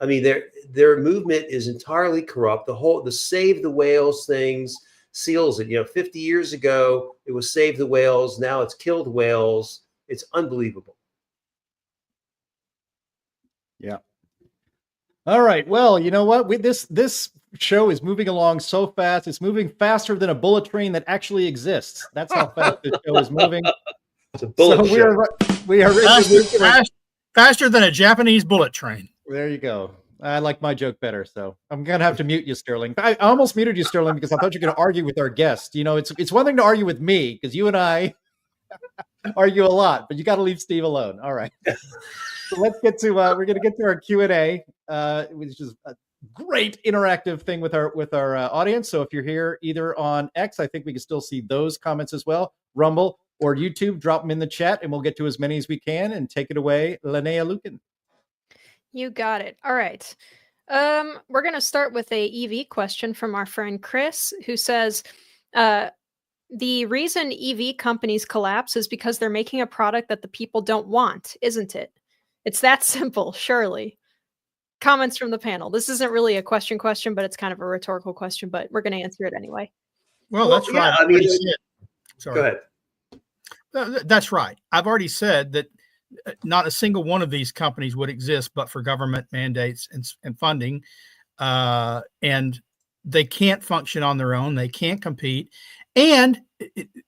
I mean, their movement is entirely corrupt. The Save the Whales things seals it. 50 years ago, it was Save the Whales. Now it's Killed Whales. It's unbelievable. Yeah. All right. Well, you know what? This show is moving along so fast. It's moving faster than a bullet train that actually exists. That's how fast this show is moving. It's a bullet train. We are faster than a Japanese bullet train. There you go. I like my joke better, so I'm gonna have to mute you, Sterling. I almost muted you, Sterling, because I thought you were gonna argue with our guest. It's one thing to argue with me, because you and I argue a lot, but you got to leave Steve alone. All right. So let's get to we're going to get to our Q&A, which is a great interactive thing with our audience. So if you're here either on X, I think we can still see those comments as well, Rumble or YouTube, drop them in the chat and we'll get to as many as we can. And take it away, Linnea Lucan. You got it. All right. We're going to start with a EV question from our friend Chris, who says, the reason EV companies collapse is because they're making a product that the people don't want, isn't it? It's that simple, surely. Comments from the panel. This isn't really a question, but it's kind of a rhetorical question, but we're going to answer it anyway. Well, that's right. I mean, sorry. Go ahead. That's right. I've already said that not a single one of these companies would exist but for government mandates and funding. And they can't function on their own. They can't compete. And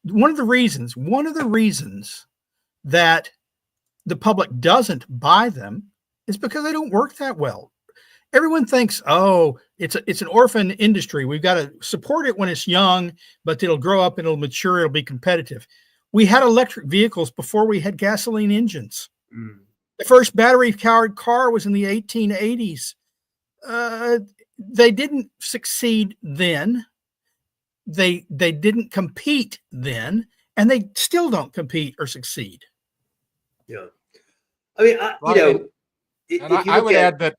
one of the reasons that the public doesn't buy them is because they don't work that well. Everyone thinks, oh, it's an orphan industry. We've got to support it when it's young, but it'll grow up and it'll mature. It'll be competitive. We had electric vehicles before we had gasoline engines. The first battery-powered car was in the 1880s. They didn't succeed then. They didn't compete then, and they still don't compete or succeed. Yeah. I mean, I would add that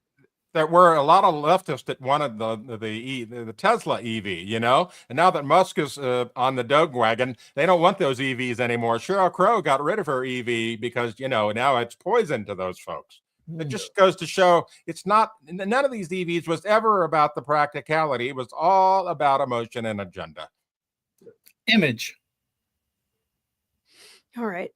there were a lot of leftists that wanted the Tesla EV, and now that Musk is on the DOGE wagon, they don't want those EVs anymore. Sheryl Crow got rid of her EV because, now it's poison to those folks. It just goes to show it's not, none of these EVs was ever about the practicality. It was all about emotion and agenda. Image. All right.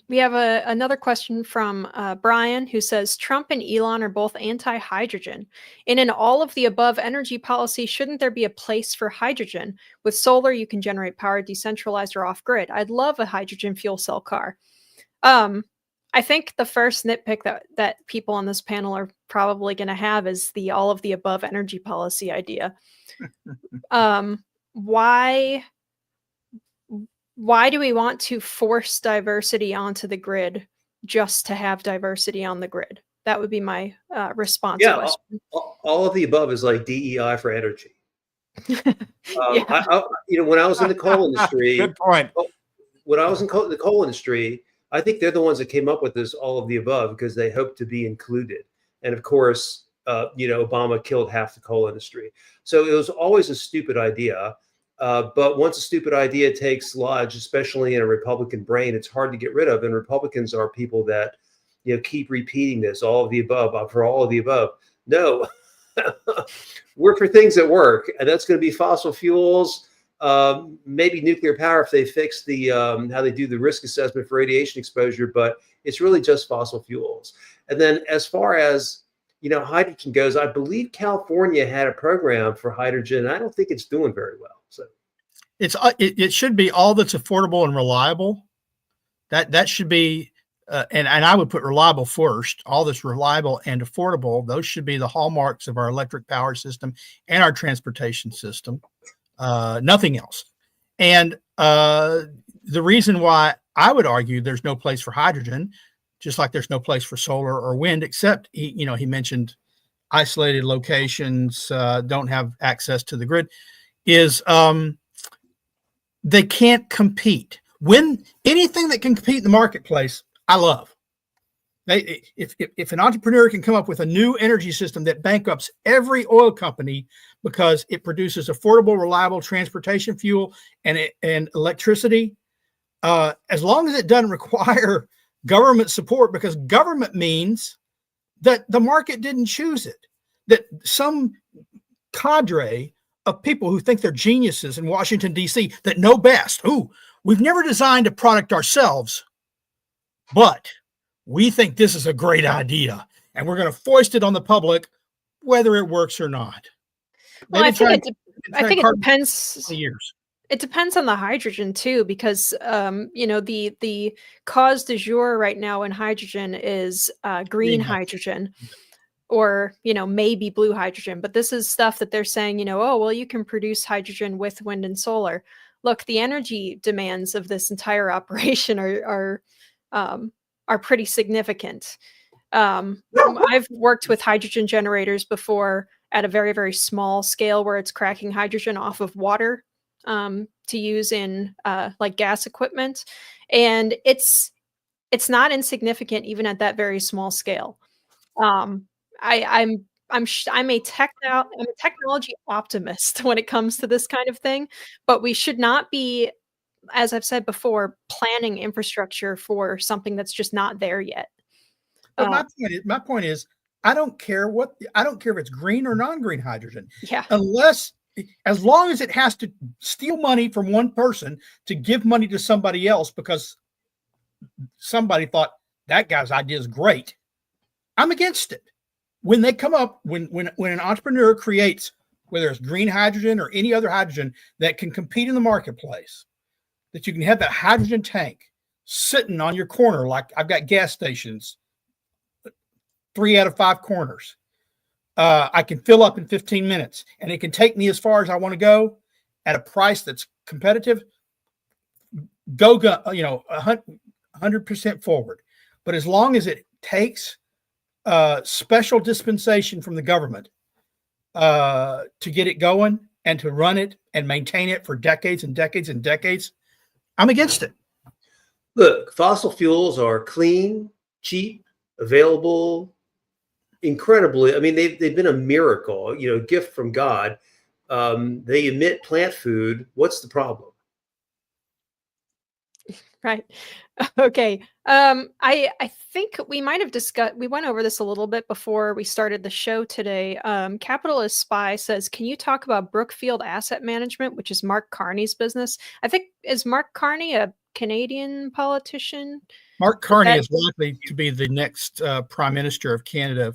We have another question from Brian, who says, Trump and Elon are both anti-hydrogen. In an all-of-the-above energy policy, shouldn't there be a place for hydrogen? With solar, you can generate power decentralized or off-grid. I'd love a hydrogen fuel cell car. I think the first nitpick that people on this panel are probably going to have is the all-of-the-above energy policy idea. Why do we want to force diversity onto the grid just to have diversity on the grid? That would be my response. Yeah, question. all of the above is like DEI for energy. Yeah. When I was in the coal industry, Good point. When I was in the coal industry, I think they're the ones that came up with this all of the above because they hoped to be included. And of course, Obama killed half the coal industry. So it was always a stupid idea. But once a stupid idea takes lodge, especially in a Republican brain, it's hard to get rid of. And Republicans are people that, keep repeating this, all of the above, for all of the above. No, we're for things that work. And that's going to be fossil fuels, maybe nuclear power if they fix the how they do the risk assessment for radiation exposure. But it's really just fossil fuels. And then as far as, hydrogen goes, I believe California had a program for hydrogen. I don't think it's doing very well. So it should be all that's affordable and reliable. That should be, and I would put reliable first. All that's reliable and affordable. Those should be the hallmarks of our electric power system and our transportation system. Nothing else. And the reason why I would argue there's no place for hydrogen, just like there's no place for solar or wind, except he mentioned isolated locations don't have access to the grid, is they can't compete. When anything that can compete in the marketplace, I love. If an entrepreneur can come up with a new energy system that bankrupts every oil company because it produces affordable, reliable transportation fuel and electricity, as long as it doesn't require government support, because government means that the market didn't choose it, that some cadre of people who think they're geniuses in Washington, D.C. that know best. Ooh, we've never designed a product ourselves, but we think this is a great idea, and we're going to foist it on the public, whether it works or not. Well, I think it depends. Years. It depends on the hydrogen too, because the cause du jour right now in hydrogen is green hydrogen, or maybe blue hydrogen. But this is stuff that they're saying, you can produce hydrogen with wind and solar. Look, the energy demands of this entire operation are pretty significant. I've worked with hydrogen generators before at a very, very small scale, where it's cracking hydrogen off of water to use in like gas equipment, and it's not insignificant even at that very small scale. I'm a technology optimist when it comes to this kind of thing, but we should not be, as I've said before, planning infrastructure for something that's just not there yet. But my point is, I don't care if it's green or non-green hydrogen. Yeah. As long as it has to steal money from one person to give money to somebody else because somebody thought that guy's idea is great, I'm against it. When they come up, when an entrepreneur creates, whether it's green hydrogen or any other hydrogen that can compete in the marketplace, that you can have that hydrogen tank sitting on your corner, like I've got gas stations, 3 out of 5 corners. I can fill up in 15 minutes, and it can take me as far as I want to go at a price that's competitive. Go, 100% forward. But as long as it takes special dispensation from the government to get it going and to run it and maintain it for decades and decades and decades, I'm against it. Look, fossil fuels are clean, cheap, available, incredibly. I mean, they've been a miracle, a gift from God. They emit plant food. What's the problem? Right. Okay. I think we might have discussed, we went over this a little bit before we started the show today. Capitalist Spy says, can you talk about Brookfield Asset Management, which is Mark Carney's business? I think, is Mark Carney a Canadian politician? Mark Carney is likely to be the next Prime Minister of Canada,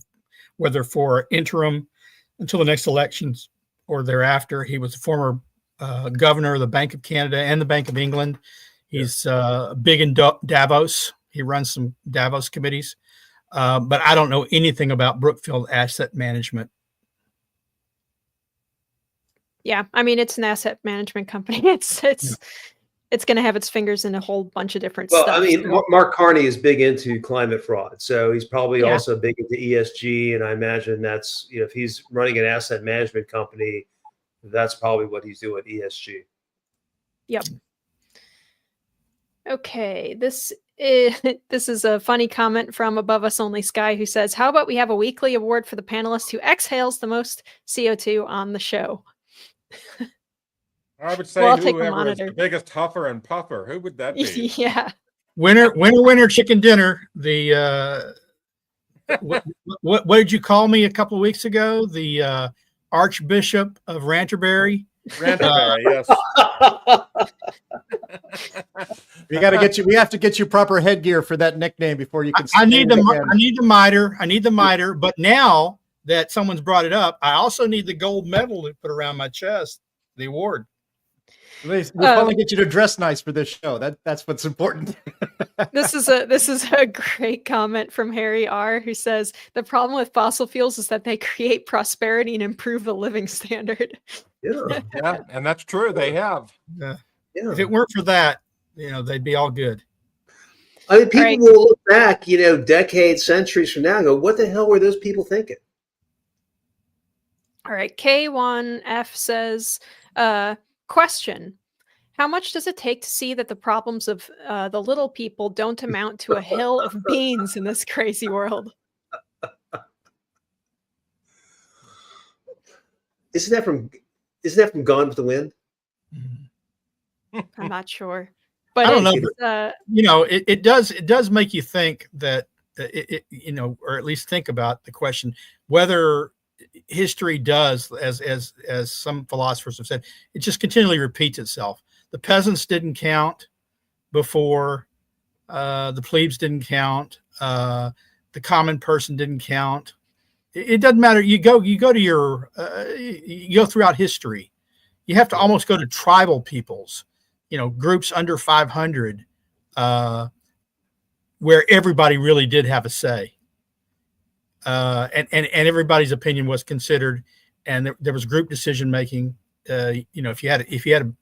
whether for interim until the next elections or thereafter. He was a former governor of the Bank of Canada and the Bank of England. He's big in Davos. He runs some Davos committees. But I don't know anything about Brookfield Asset Management. Yeah, I mean, it's an asset management company. It's going to have its fingers in a whole bunch of different stuff. Well, I mean, so. Mark Carney is big into climate fraud, so he's probably Yeah. also big into ESG. And I imagine that's, if he's running an asset management company, that's probably what he's doing, ESG. Yep. Okay, this is a funny comment from Above Us Only Sky, who says, how about we have a weekly award for the panelist who exhales the most CO2 on the show? I would say Well, I'll take the whoever is monitor. the biggest huffer and puffer. Who would that be? Yeah. Winner, chicken dinner. The what did you call me a couple of weeks ago? The Archbishop of Ranterbury. Ranterbury, yes. We have to get you proper headgear for that nickname before you can. I need the mitre. I need the mitre. But now that someone's brought it up, I also need the gold medal to put around my chest. The award. We'll probably get you to dress nice for this show. That's what's important. This is a great comment from Harry R, who says, the problem with fossil fuels is that they create prosperity and improve the living standard. Yeah. Yeah, and that's true. They have. Yeah. If it weren't for that, they'd be all good. I mean, people will look back, decades, centuries from now and go, what the hell were those people thinking? All right. K1F says, question. How much does it take to see that the problems of the little people don't amount to a hill of beans in this crazy world? Isn't that from Gone with the Wind? I'm not sure, but I don't know. It does make you think that or at least think about the question whether history does, as some philosophers have said, it just continually repeats itself. The peasants didn't count before, the plebes didn't count, the common person didn't count. It doesn't matter. You go throughout history. You have to almost go to tribal peoples, groups under 500, where everybody really did have a say. And everybody's opinion was considered, and there was group decision making. If you had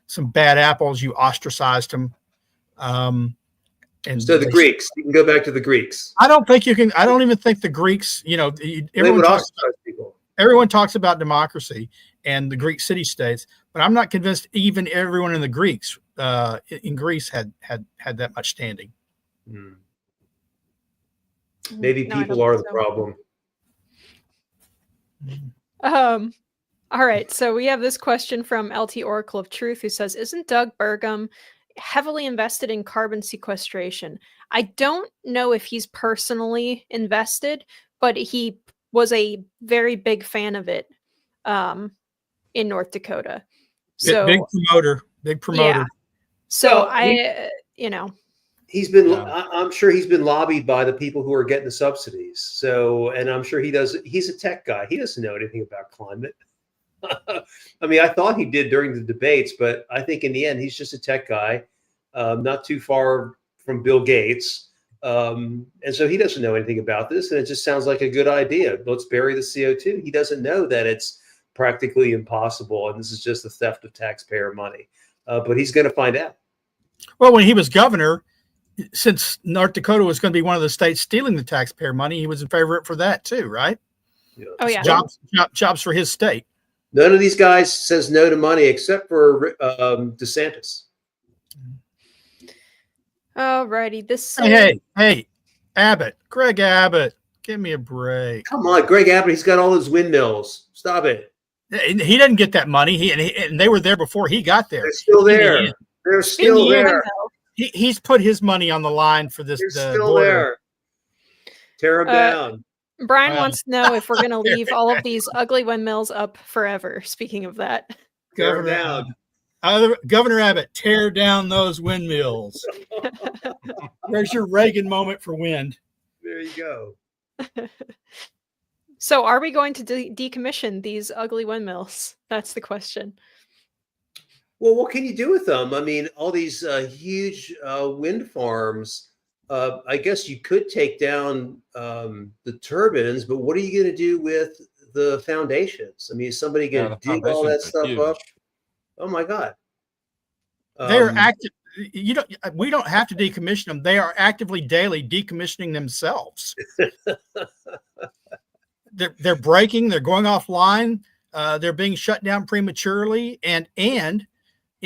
some bad apples, you ostracized them. And so the Greeks, you can go back to the Greeks. I don't think you can. I don't even think the Greeks. Everyone talks about democracy and the Greek city-states, but I'm not convinced even everyone in the Greeks in Greece had that much standing. Hmm. Maybe people are the problem. All right. So we have this question from LT Oracle of Truth, who says, isn't Doug Burgum heavily invested in carbon sequestration? I don't know if he's personally invested, but he was a very big fan of it in North Dakota. So big promoter. Yeah. So he's been, I'm sure he's been lobbied by the people who are getting the subsidies. So, and I'm sure he's a tech guy. He doesn't know anything about climate. I mean, I thought he did during the debates, but I think in the end, he's just a tech guy, not too far from Bill Gates. And so he doesn't know anything about this. And it just sounds like a good idea. Let's bury the CO2. He doesn't know that it's practically impossible. And this is just the theft of taxpayer money. But he's going to find out. Well, when he was governor, since North Dakota was going to be one of the states stealing the taxpayer money, he was in favor for that too, right? Yeah. Oh yeah. Jobs for his state. None of these guys says no to money except for DeSantis. Alrighty. Hey, Abbott, Greg Abbott, give me a break. Come on, Greg Abbott. He's got all those windmills. Stop it. He didn't get that money. And they were there before he got there. They're still there. They're still there. He's put his money on the line for this. They're the still border. there. Tear them down. Brian Well, wants to know if we're going to leave all of these ugly windmills up forever. Speaking of that, Tear 'em down. Governor Abbott, tear down those windmills. There's your Reagan moment for wind. There you go. So are we going to decommission these ugly windmills? That's the question. Well, what can you do with them? I mean, all these huge wind farms. I guess you could take down the turbines, but what are you going to do with the foundations? I mean, is somebody going to dig all that stuff up? Oh my God! They're active. We don't have to decommission them. They are actively daily decommissioning themselves. They're breaking. They're going offline. They're being shut down prematurely, and in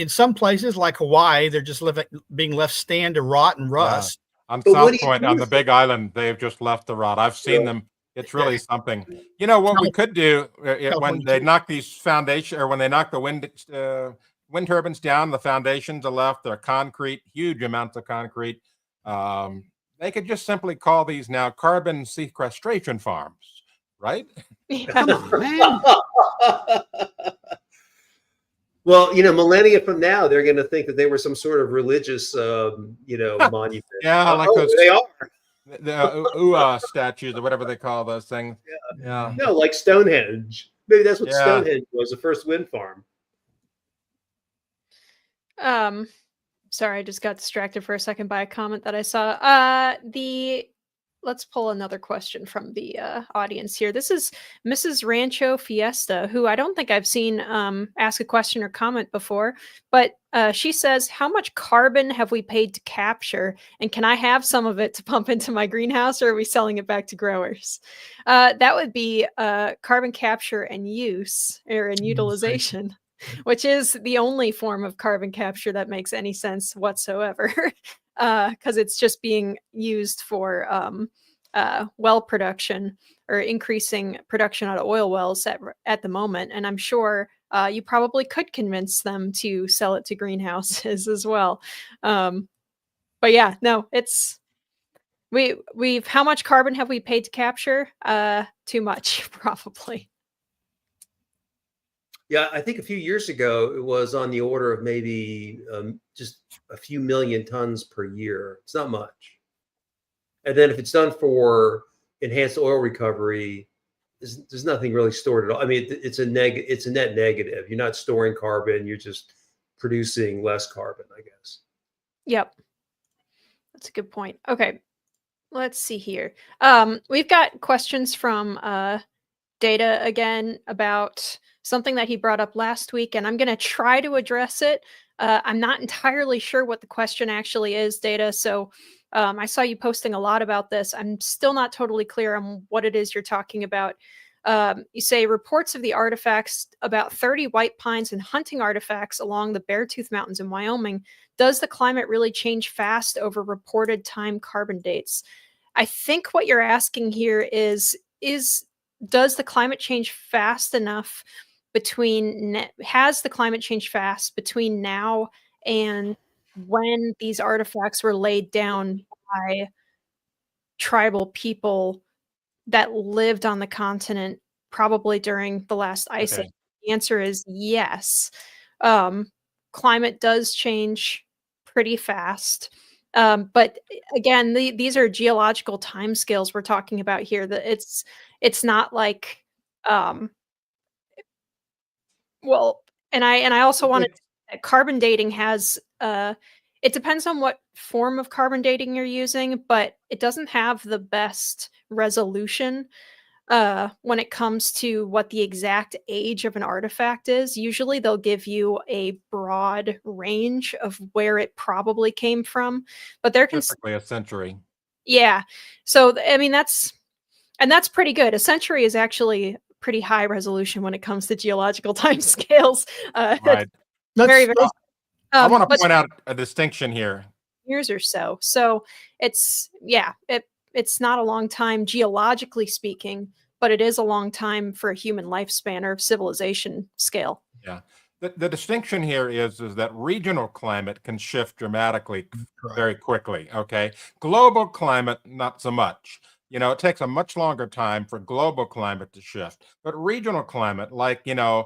some places like Hawaii, they're just being left stand to rot and rust. On South Point, on the Big Island, they've just left the rot. I've seen them. It's really something. You know what we could do when they knock these foundations, or when they knock the wind turbines down, the foundations are left. They're concrete, huge amounts of concrete. They could just simply call these now carbon sequestration farms, right? Come on, man. Well, millennia from now, they're going to think that they were some sort of religious, monument. Yeah, like those. They are. The statues or whatever they call those things. Yeah. No, like Stonehenge. Maybe that's what Stonehenge was, the first wind farm. Sorry, I just got distracted for a second by a comment that I saw. Let's pull another question from the audience here. This is Mrs. Rancho Fiesta, who I don't think I've seen ask a question or comment before, but she says, how much carbon have we paid to capture? And can I have some of it to pump into my greenhouse, or are we selling it back to growers? That would be carbon capture and use, or and utilization, which is the only form of carbon capture that makes any sense whatsoever. Because it's just being used for well production, or increasing production out of oil wells at the moment. And I'm sure you probably could convince them to sell it to greenhouses as well. But yeah, no, it's we've how much carbon have we paid to capture? Too much, probably. Yeah, I think a few years ago, it was on the order of maybe just a few million tons per year. It's not much. And then if it's done for enhanced oil recovery, there's nothing really stored at all. I mean, it's a net negative. You're not storing carbon. You're just producing less carbon, I guess. Yep. That's a good point. Okay. Let's see here. We've got questions from Data again about something that he brought up last week, and I'm going to try to address it. I'm not entirely sure what the question actually is, Data. So I saw you posting a lot about this. I'm still not totally clear on what it is you're talking about. You say reports of the artifacts, about 30 white pines and hunting artifacts along the Beartooth Mountains in Wyoming. Does the climate really change fast over reported time carbon dates? I think what you're asking here is does the climate change fast enough has the climate changed fast between now and when these artifacts were laid down by tribal people that lived on the continent, probably during the last ice age? The answer is yes. Climate does change pretty fast. But again, these are geological timescales we're talking about here. That it's not like and I also wanted carbon dating has it depends on what form of carbon dating you're using, but it doesn't have the best resolution when it comes to what the exact age of an artifact is. Usually they'll give you a broad range of where it probably came from, but they're typically a century. Yeah. So I mean that's pretty good. A century is actually pretty high resolution when it comes to geological timescales. Right. Very, very. I want to point out a distinction here. Years or so. So it's not a long time geologically speaking, but it is a long time for a human lifespan or civilization scale. Yeah. The distinction here is that regional climate can shift dramatically very quickly. Okay. Global climate, not so much. It takes a much longer time for global climate to shift, but regional climate, like, a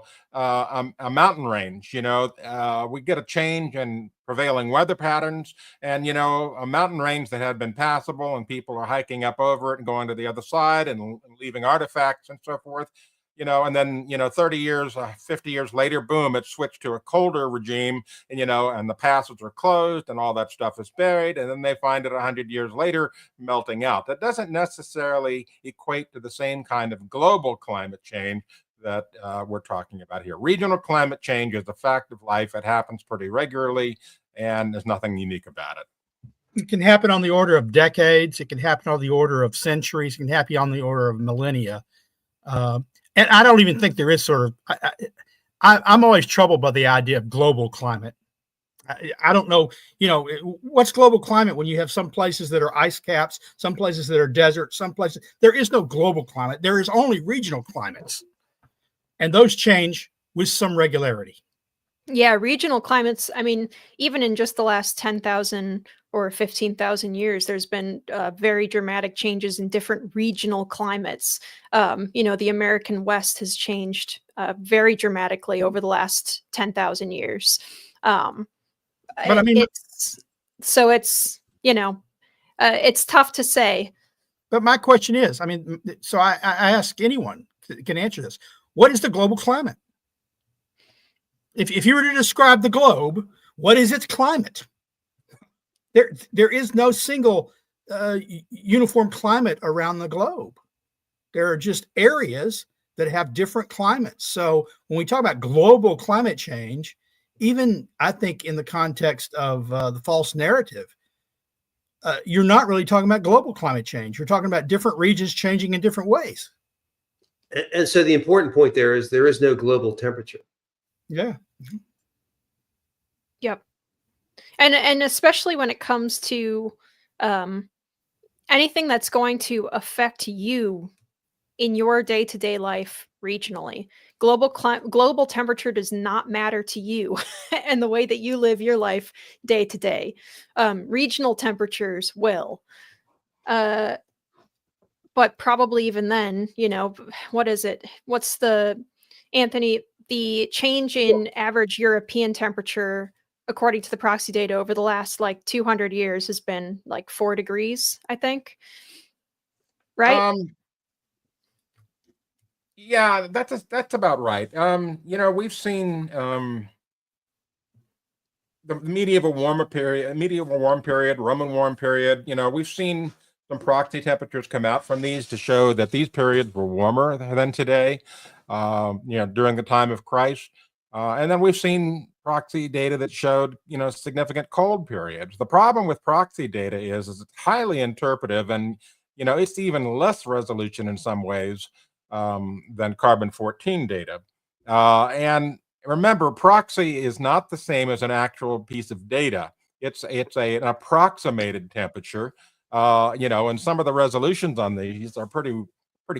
mountain range, we get a change in prevailing weather patterns, and, a mountain range that had been passable and people are hiking up over it and going to the other side and leaving artifacts and so forth. And then, 30 years, 50 years later, boom, it switched to a colder regime, and, and the passes are closed and all that stuff is buried. And then they find it 100 years later melting out. That doesn't necessarily equate to the same kind of global climate change that we're talking about here. Regional climate change is a fact of life. It happens pretty regularly, and there's nothing unique about it. It can happen on the order of decades. It can happen on the order of centuries. It can happen on the order of millennia. And I don't even think there is sort of, I'm always troubled by the idea of global climate. I don't know, what's global climate when you have some places that are ice caps, some places that are desert, some places, there is no global climate. There is only regional climates. And those change with some regularity. Yeah, regional climates, I mean, even in just the last 10,000 or 15,000 years, there's been very dramatic changes in different regional climates. The American West has changed very dramatically over the last 10,000 years. But I mean, it's tough to say. But my question is, I mean, so I ask anyone that can answer this. What is the global climate? If you were to describe the globe, what is its climate? There is no single uniform climate around the globe. There are just areas that have different climates. So when we talk about global climate change, even I think in the context of the false narrative, you're not really talking about global climate change. You're talking about different regions changing in different ways. And so the important point there is no global temperature. Yeah. Yep. And especially when it comes to anything that's going to affect you in your day-to-day life regionally. Global temperature does not matter to you and the way that you live your life day to day. Regional temperatures will. But probably even then, what is it? What's Anthony, the change in average European temperature, according to the proxy data over the last 200 years has been 4 degrees, I think. Right? Yeah, that's about right. We've seen the medieval warm period, Roman warm period. We've seen some proxy temperatures come out from these to show that these periods were warmer than today, during the time of Christ. And then we've seen proxy data that showed, significant cold periods. The problem with proxy data is it's highly interpretive, and, it's even less resolution in some ways than carbon-14 data. And remember, proxy is not the same as an actual piece of data. It's an approximated temperature, and some of the resolutions on these are pretty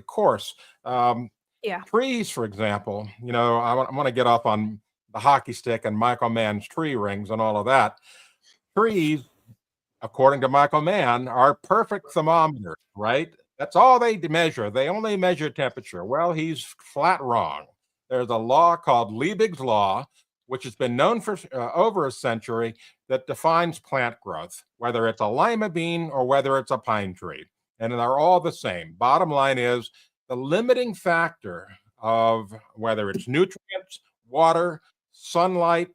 coarse. Yeah. Trees, for example, I want to get off on the hockey stick and Michael Mann's tree rings and all of that. Trees, according to Michael Mann, are perfect thermometers, right? That's all they measure. They only measure temperature. Well, he's flat wrong. There's a law called Liebig's Law, which has been known for over a century, that defines plant growth, whether it's a lima bean or whether it's a pine tree. And they're all the same. Bottom line is the limiting factor of whether it's nutrients, water, sunlight,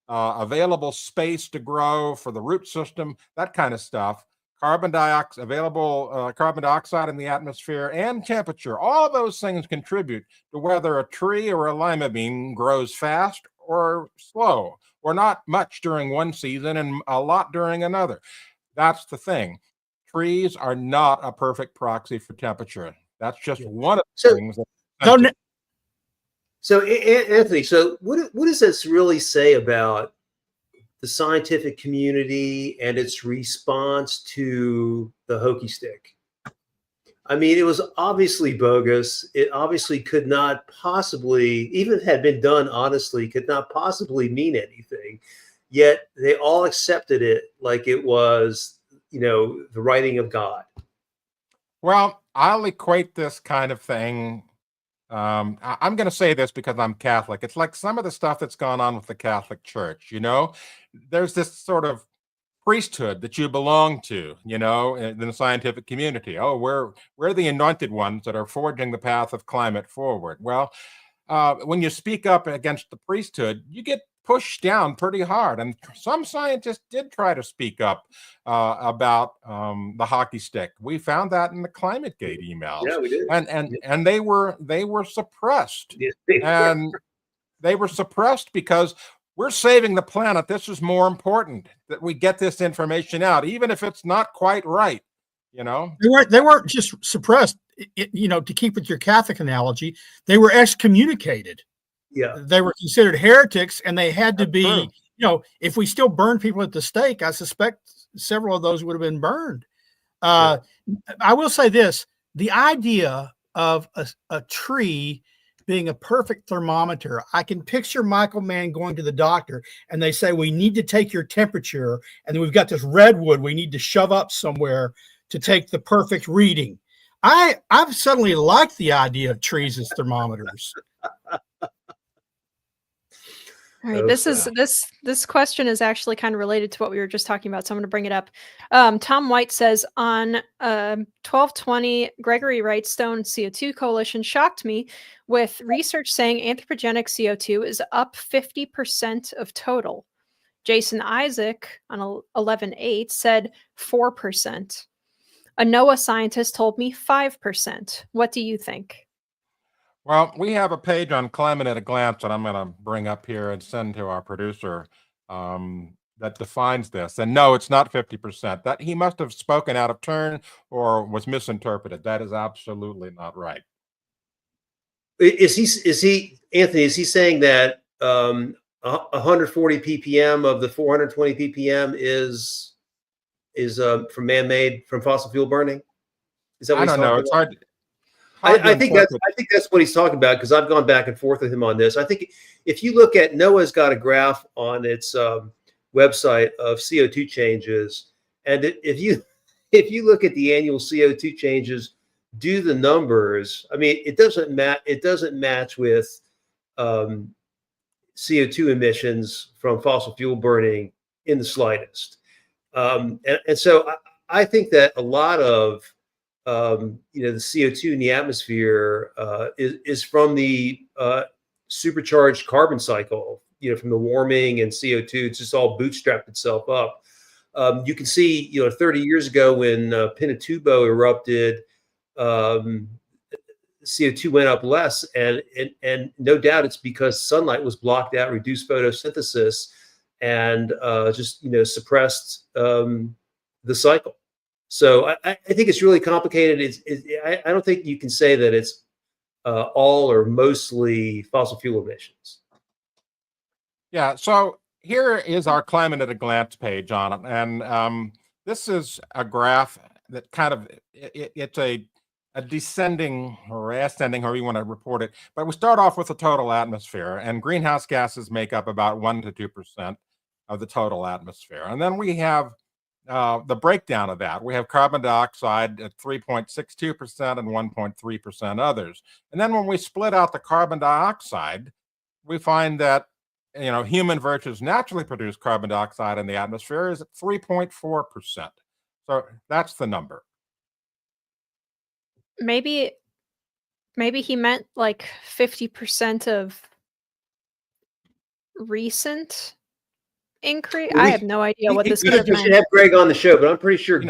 available space to grow for the root system, that kind of stuff, carbon dioxide in the atmosphere, and temperature. All those things contribute to whether a tree or a lima bean grows fast or slow, or not much during one season and a lot during another. That's the thing. Trees are not a perfect proxy for temperature. That's just one of the things. So, Anthony, what does this really say about the scientific community and its response to the hokey stick? I mean, it was obviously bogus. It obviously could not possibly, even if it had been done honestly, could not possibly mean anything. Yet they all accepted it like it was, the writing of God. Well, I'll equate this kind of thing. I'm going to say this because I'm Catholic. It's like some of the stuff that's gone on with the Catholic Church. There's this sort of priesthood that you belong to, in the scientific community. Oh, we're the anointed ones that are forging the path of climate forward. Well, when you speak up against the priesthood, you get pushed down pretty hard. And some scientists did try to speak up about the hockey stick. We found that in the ClimateGate emails. Yeah, we did. And they were suppressed. Yes, And they were suppressed because we're saving the planet. This is more important that we get this information out, even if it's not quite right. They weren't just suppressed. To keep with your Catholic analogy, they were excommunicated. Yeah, they were considered heretics, and they had to be. If we still burn people at the stake, I suspect several of those would have been burned. I will say this: the idea of a tree being a perfect thermometer. I can picture Michael Mann going to the doctor and they say, we need to take your temperature. And then we've got this redwood we need to shove up somewhere to take the perfect reading. I've suddenly liked the idea of trees as thermometers. All right, this question is actually kind of related to what we were just talking about, so I'm going to bring it up. Tom White says on 1220, Gregory Wrightstone CO2 Coalition shocked me with research saying anthropogenic CO2 is up 50% of total. Jason Isaac on 11.8 said 4%. A NOAA scientist told me 5%. What do you think? Well, we have a page on Climate at a Glance that I'm going to bring up here and send to our producer that defines this. And no, it's not 50%. That he must have spoken out of turn or was misinterpreted. That is absolutely not right. Is he Anthony? Is he saying that 140 ppm of the 420 ppm is from man-made, from fossil fuel burning? Is that what I don't know. It's hard. I think that's what he's talking about, because I've gone back and forth with him on this. I think if you look at NOAA's got a graph on its website of CO2 changes, and if you look at the annual CO2 changes, do the numbers. I mean, it doesn't match with CO2 emissions from fossil fuel burning in the slightest. And so I think that a lot of the CO2 in the atmosphere is from the supercharged carbon cycle, from the warming and CO2. It's just all bootstrapped itself up. You can see, 30 years ago when Pinatubo erupted, CO2 went up less, and no doubt it's because sunlight was blocked out, reduced photosynthesis, and just suppressed the cycle. So I think it's really complicated. I don't think you can say that it's all or mostly fossil fuel emissions. Yeah. So here is our Climate at a Glance page on it, and this is a graph that kind of it's a descending or ascending, however you want to report it. But we start off with the total atmosphere, and greenhouse gases make up about 1 to 2% of the total atmosphere, and then we have the breakdown of that. We have carbon dioxide at 3.62% and 1.3% others. And then when we split out the carbon dioxide, we find that, human versus naturally produced carbon dioxide in the atmosphere is at 3.4%. So that's the number. Maybe he meant like 50% of recent increase. I have no idea what this could have meant. We should have Greg on the show, but I'm pretty sure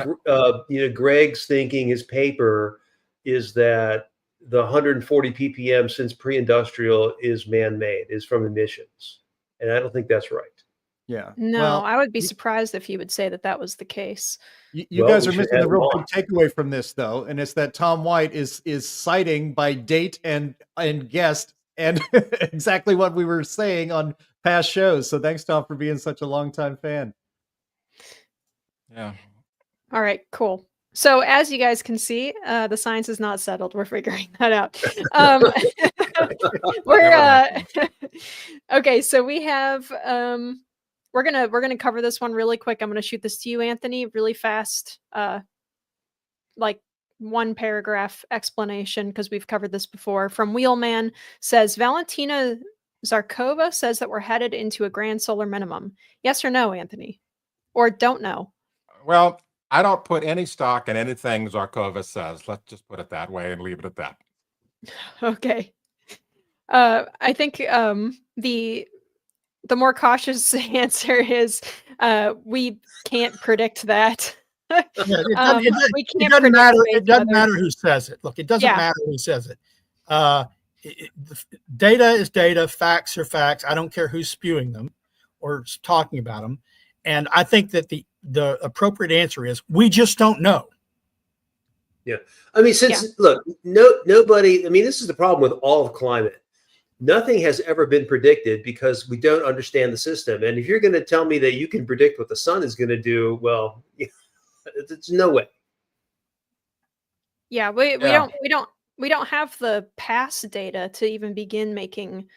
Greg's thinking, his paper is that the 140 ppm since pre-industrial is man-made, is from emissions, and I don't think that's right. Yeah. No, well, I would be surprised if he would say that was the case. You guys are missing the real big takeaway from this, though, and it's that Tom White is citing by date and guest and exactly what we were saying on past shows. So thanks, Tom, for being such a longtime fan. Yeah. All right, cool. So as you guys can see, the science is not settled. We're figuring that out. We're okay. So we have we're gonna cover this one really quick. I'm gonna shoot this to you, Anthony, really fast. Like 1 paragraph explanation because we've covered this before. From Wheelman says Valentina Zarkova says that we're headed into a grand solar minimum. Yes or no, Anthony? Or don't know? Well, I don't put any stock in anything Zarkova says. Let's just put it that way and leave it at that. Okay. I think the more cautious answer is we can't predict that. Yeah, it doesn't matter. It doesn't matter who says it. Look, it doesn't matter who says it. Data is data. Facts are facts. I don't care who's spewing them or talking about them. And I think that the appropriate answer is we just don't know. Yeah. I mean, look, nobody, I mean, this is the problem with all of climate. Nothing has ever been predicted because we don't understand the system. And if you're going to tell me that you can predict what the sun is going to do, well, it's no way. Yeah, we don't have the past data to even begin making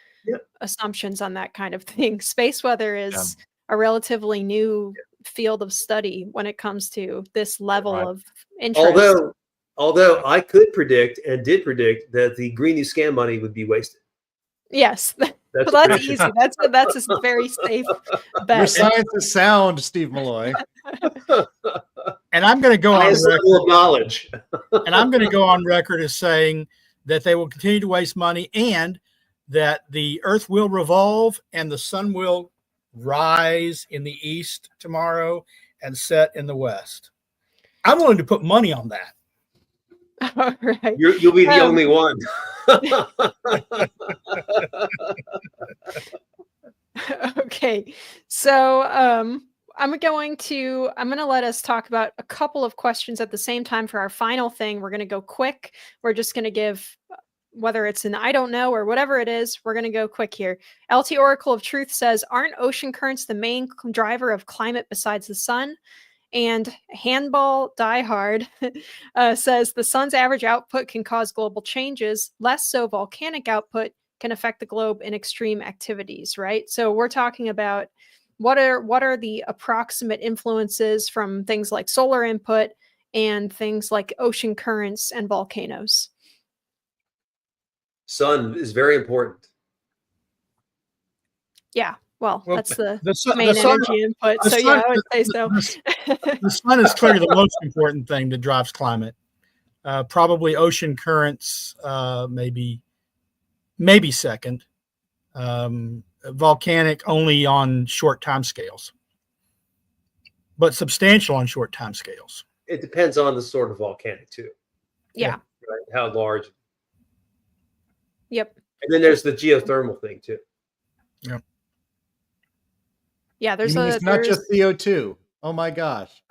assumptions on that kind of thing. Space weather is a relatively new field of study when it comes to this level of interest. Although I could predict and did predict that the Green New Scam money would be wasted. Yes, that's easy. That's a very safe bet. Your science is sound, Steve Malloy. And I'm going to go on record. Knowledge. And I'm going to go on record as saying that they will continue to waste money and that the Earth will revolve and the sun will rise in the east tomorrow and set in the west. I'm willing to put money on that. All right. You'll be the only one. Okay. So I'm going to let us talk about a couple of questions at the same time for our final thing. We're going to go quick. We're just going to give, whether it's an I don't know or whatever it is, we're going to go quick here. LT Oracle of Truth says, aren't ocean currents the main driver of climate besides the sun? And Handball Diehard says the sun's average output can cause global changes. Less so volcanic output can affect the globe in extreme activities, right? So we're talking about what are the approximate influences from things like solar input and things like ocean currents and volcanoes. Sun is very important. Yeah. Well, that's the sun, main energy input. So yeah, I would say so. The sun is clearly the most important thing that drives climate. Probably ocean currents, maybe second. Volcanic only on short time scales, but substantial on short time scales. It depends on the sort of volcanic too. Yeah. Right. How large. Yep. And then there's the geothermal thing too. Yep. Yeah, it's not just CO2. Oh my gosh.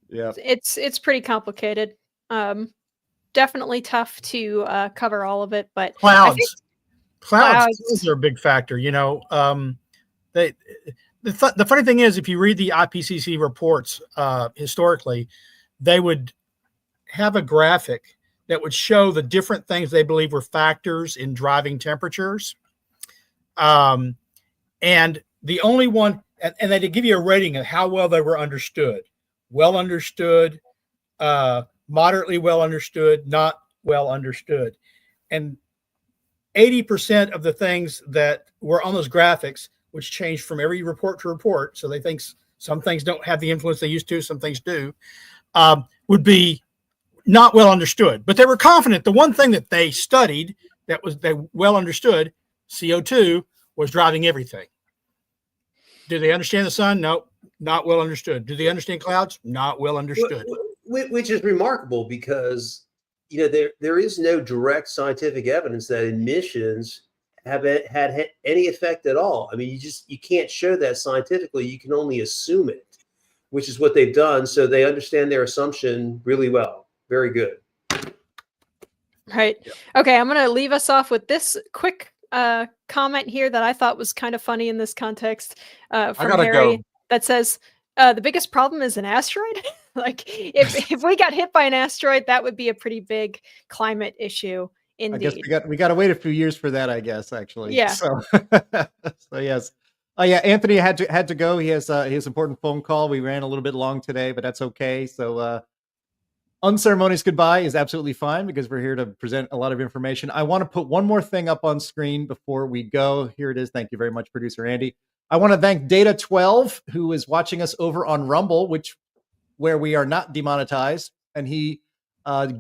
Yeah. It's pretty complicated. Definitely tough to cover all of it, but clouds are a big factor. You know, the funny thing is, if you read the IPCC reports historically, they would have a graphic that would show the different things they believe were factors in driving temperatures. And the only one, and they give you a rating of how well they were understood. Well understood, moderately well understood, not well understood. And 80% of the things that were on those graphics, which changed from every report to report, so they think some things don't have the influence they used to, some things do, would be not well understood. But they were confident the one thing that they studied that they well understood, CO2, was driving everything. Do they understand the sun? No, not well understood. Do they understand clouds? Not well understood. Which is remarkable because, you know, there is no direct scientific evidence that emissions have had any effect at all. I mean, you can't show that scientifically. You can only assume it, which is what they've done. So they understand their assumption really well. Very good. Right. Okay, I'm going to leave us off with this quick comment here that I thought was kind of funny in this context from Harry that says, The biggest problem is an asteroid. Like if we got hit by an asteroid, that would be a pretty big climate issue I guess indeed. we got to wait a few years for that, I guess, actually. Yeah. So so yes. Oh yeah, Anthony had to go. He has his important phone call. We ran a little bit long today, but that's okay. So unceremonious goodbye is absolutely fine because we're here to present a lot of information. I want to put one more thing up on screen before we go. Here it is. Thank you very much, producer Andy. I want to thank Data 12, who is watching us over on Rumble, where we are not demonetized, and he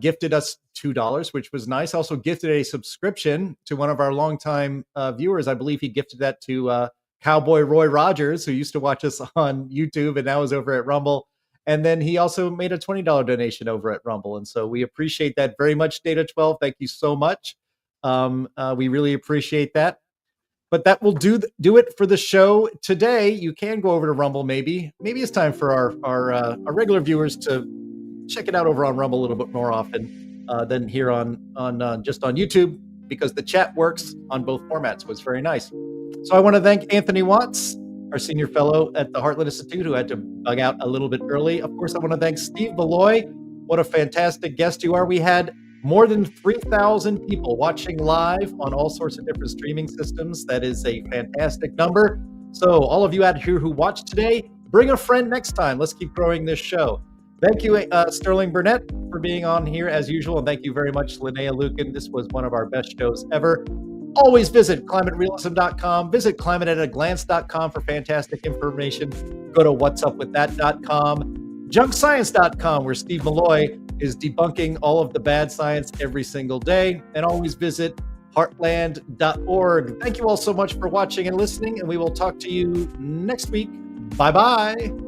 gifted us $2, which was nice. Also gifted a subscription to one of our longtime viewers. I believe he gifted that to Cowboy Roy Rogers, who used to watch us on YouTube and now is over at Rumble. And then he also made a $20 donation over at Rumble. And so we appreciate that very much, Data 12. Thank you so much. We really appreciate that. But that will do it for the show today. You can go over to Rumble maybe. Maybe it's time for our regular viewers to check it out over on Rumble a little bit more often than here on just on YouTube, because the chat works on both formats. Was very nice. So I want to thank Anthony Watts, our senior fellow at the Heartland Institute, who had to bug out a little bit early. Of course, I want to thank Steve Malloy. What a fantastic guest you are. We had more than 3,000 people watching live on all sorts of different streaming systems. That is a fantastic number. So all of you out here who watched today, bring a friend next time. Let's keep growing this show. Thank you, Sterling Burnett, for being on here as usual. And thank you very much, Linnea Lucan. This was one of our best shows ever. Always visit climaterealism.com. Visit climateataglance.com for fantastic information. Go to whatsupwiththat.com. junkscience.com, where Steve Malloy is debunking all of the bad science every single day. And always visit heartland.org. Thank you all so much for watching and listening, and we will talk to you next week. Bye-bye.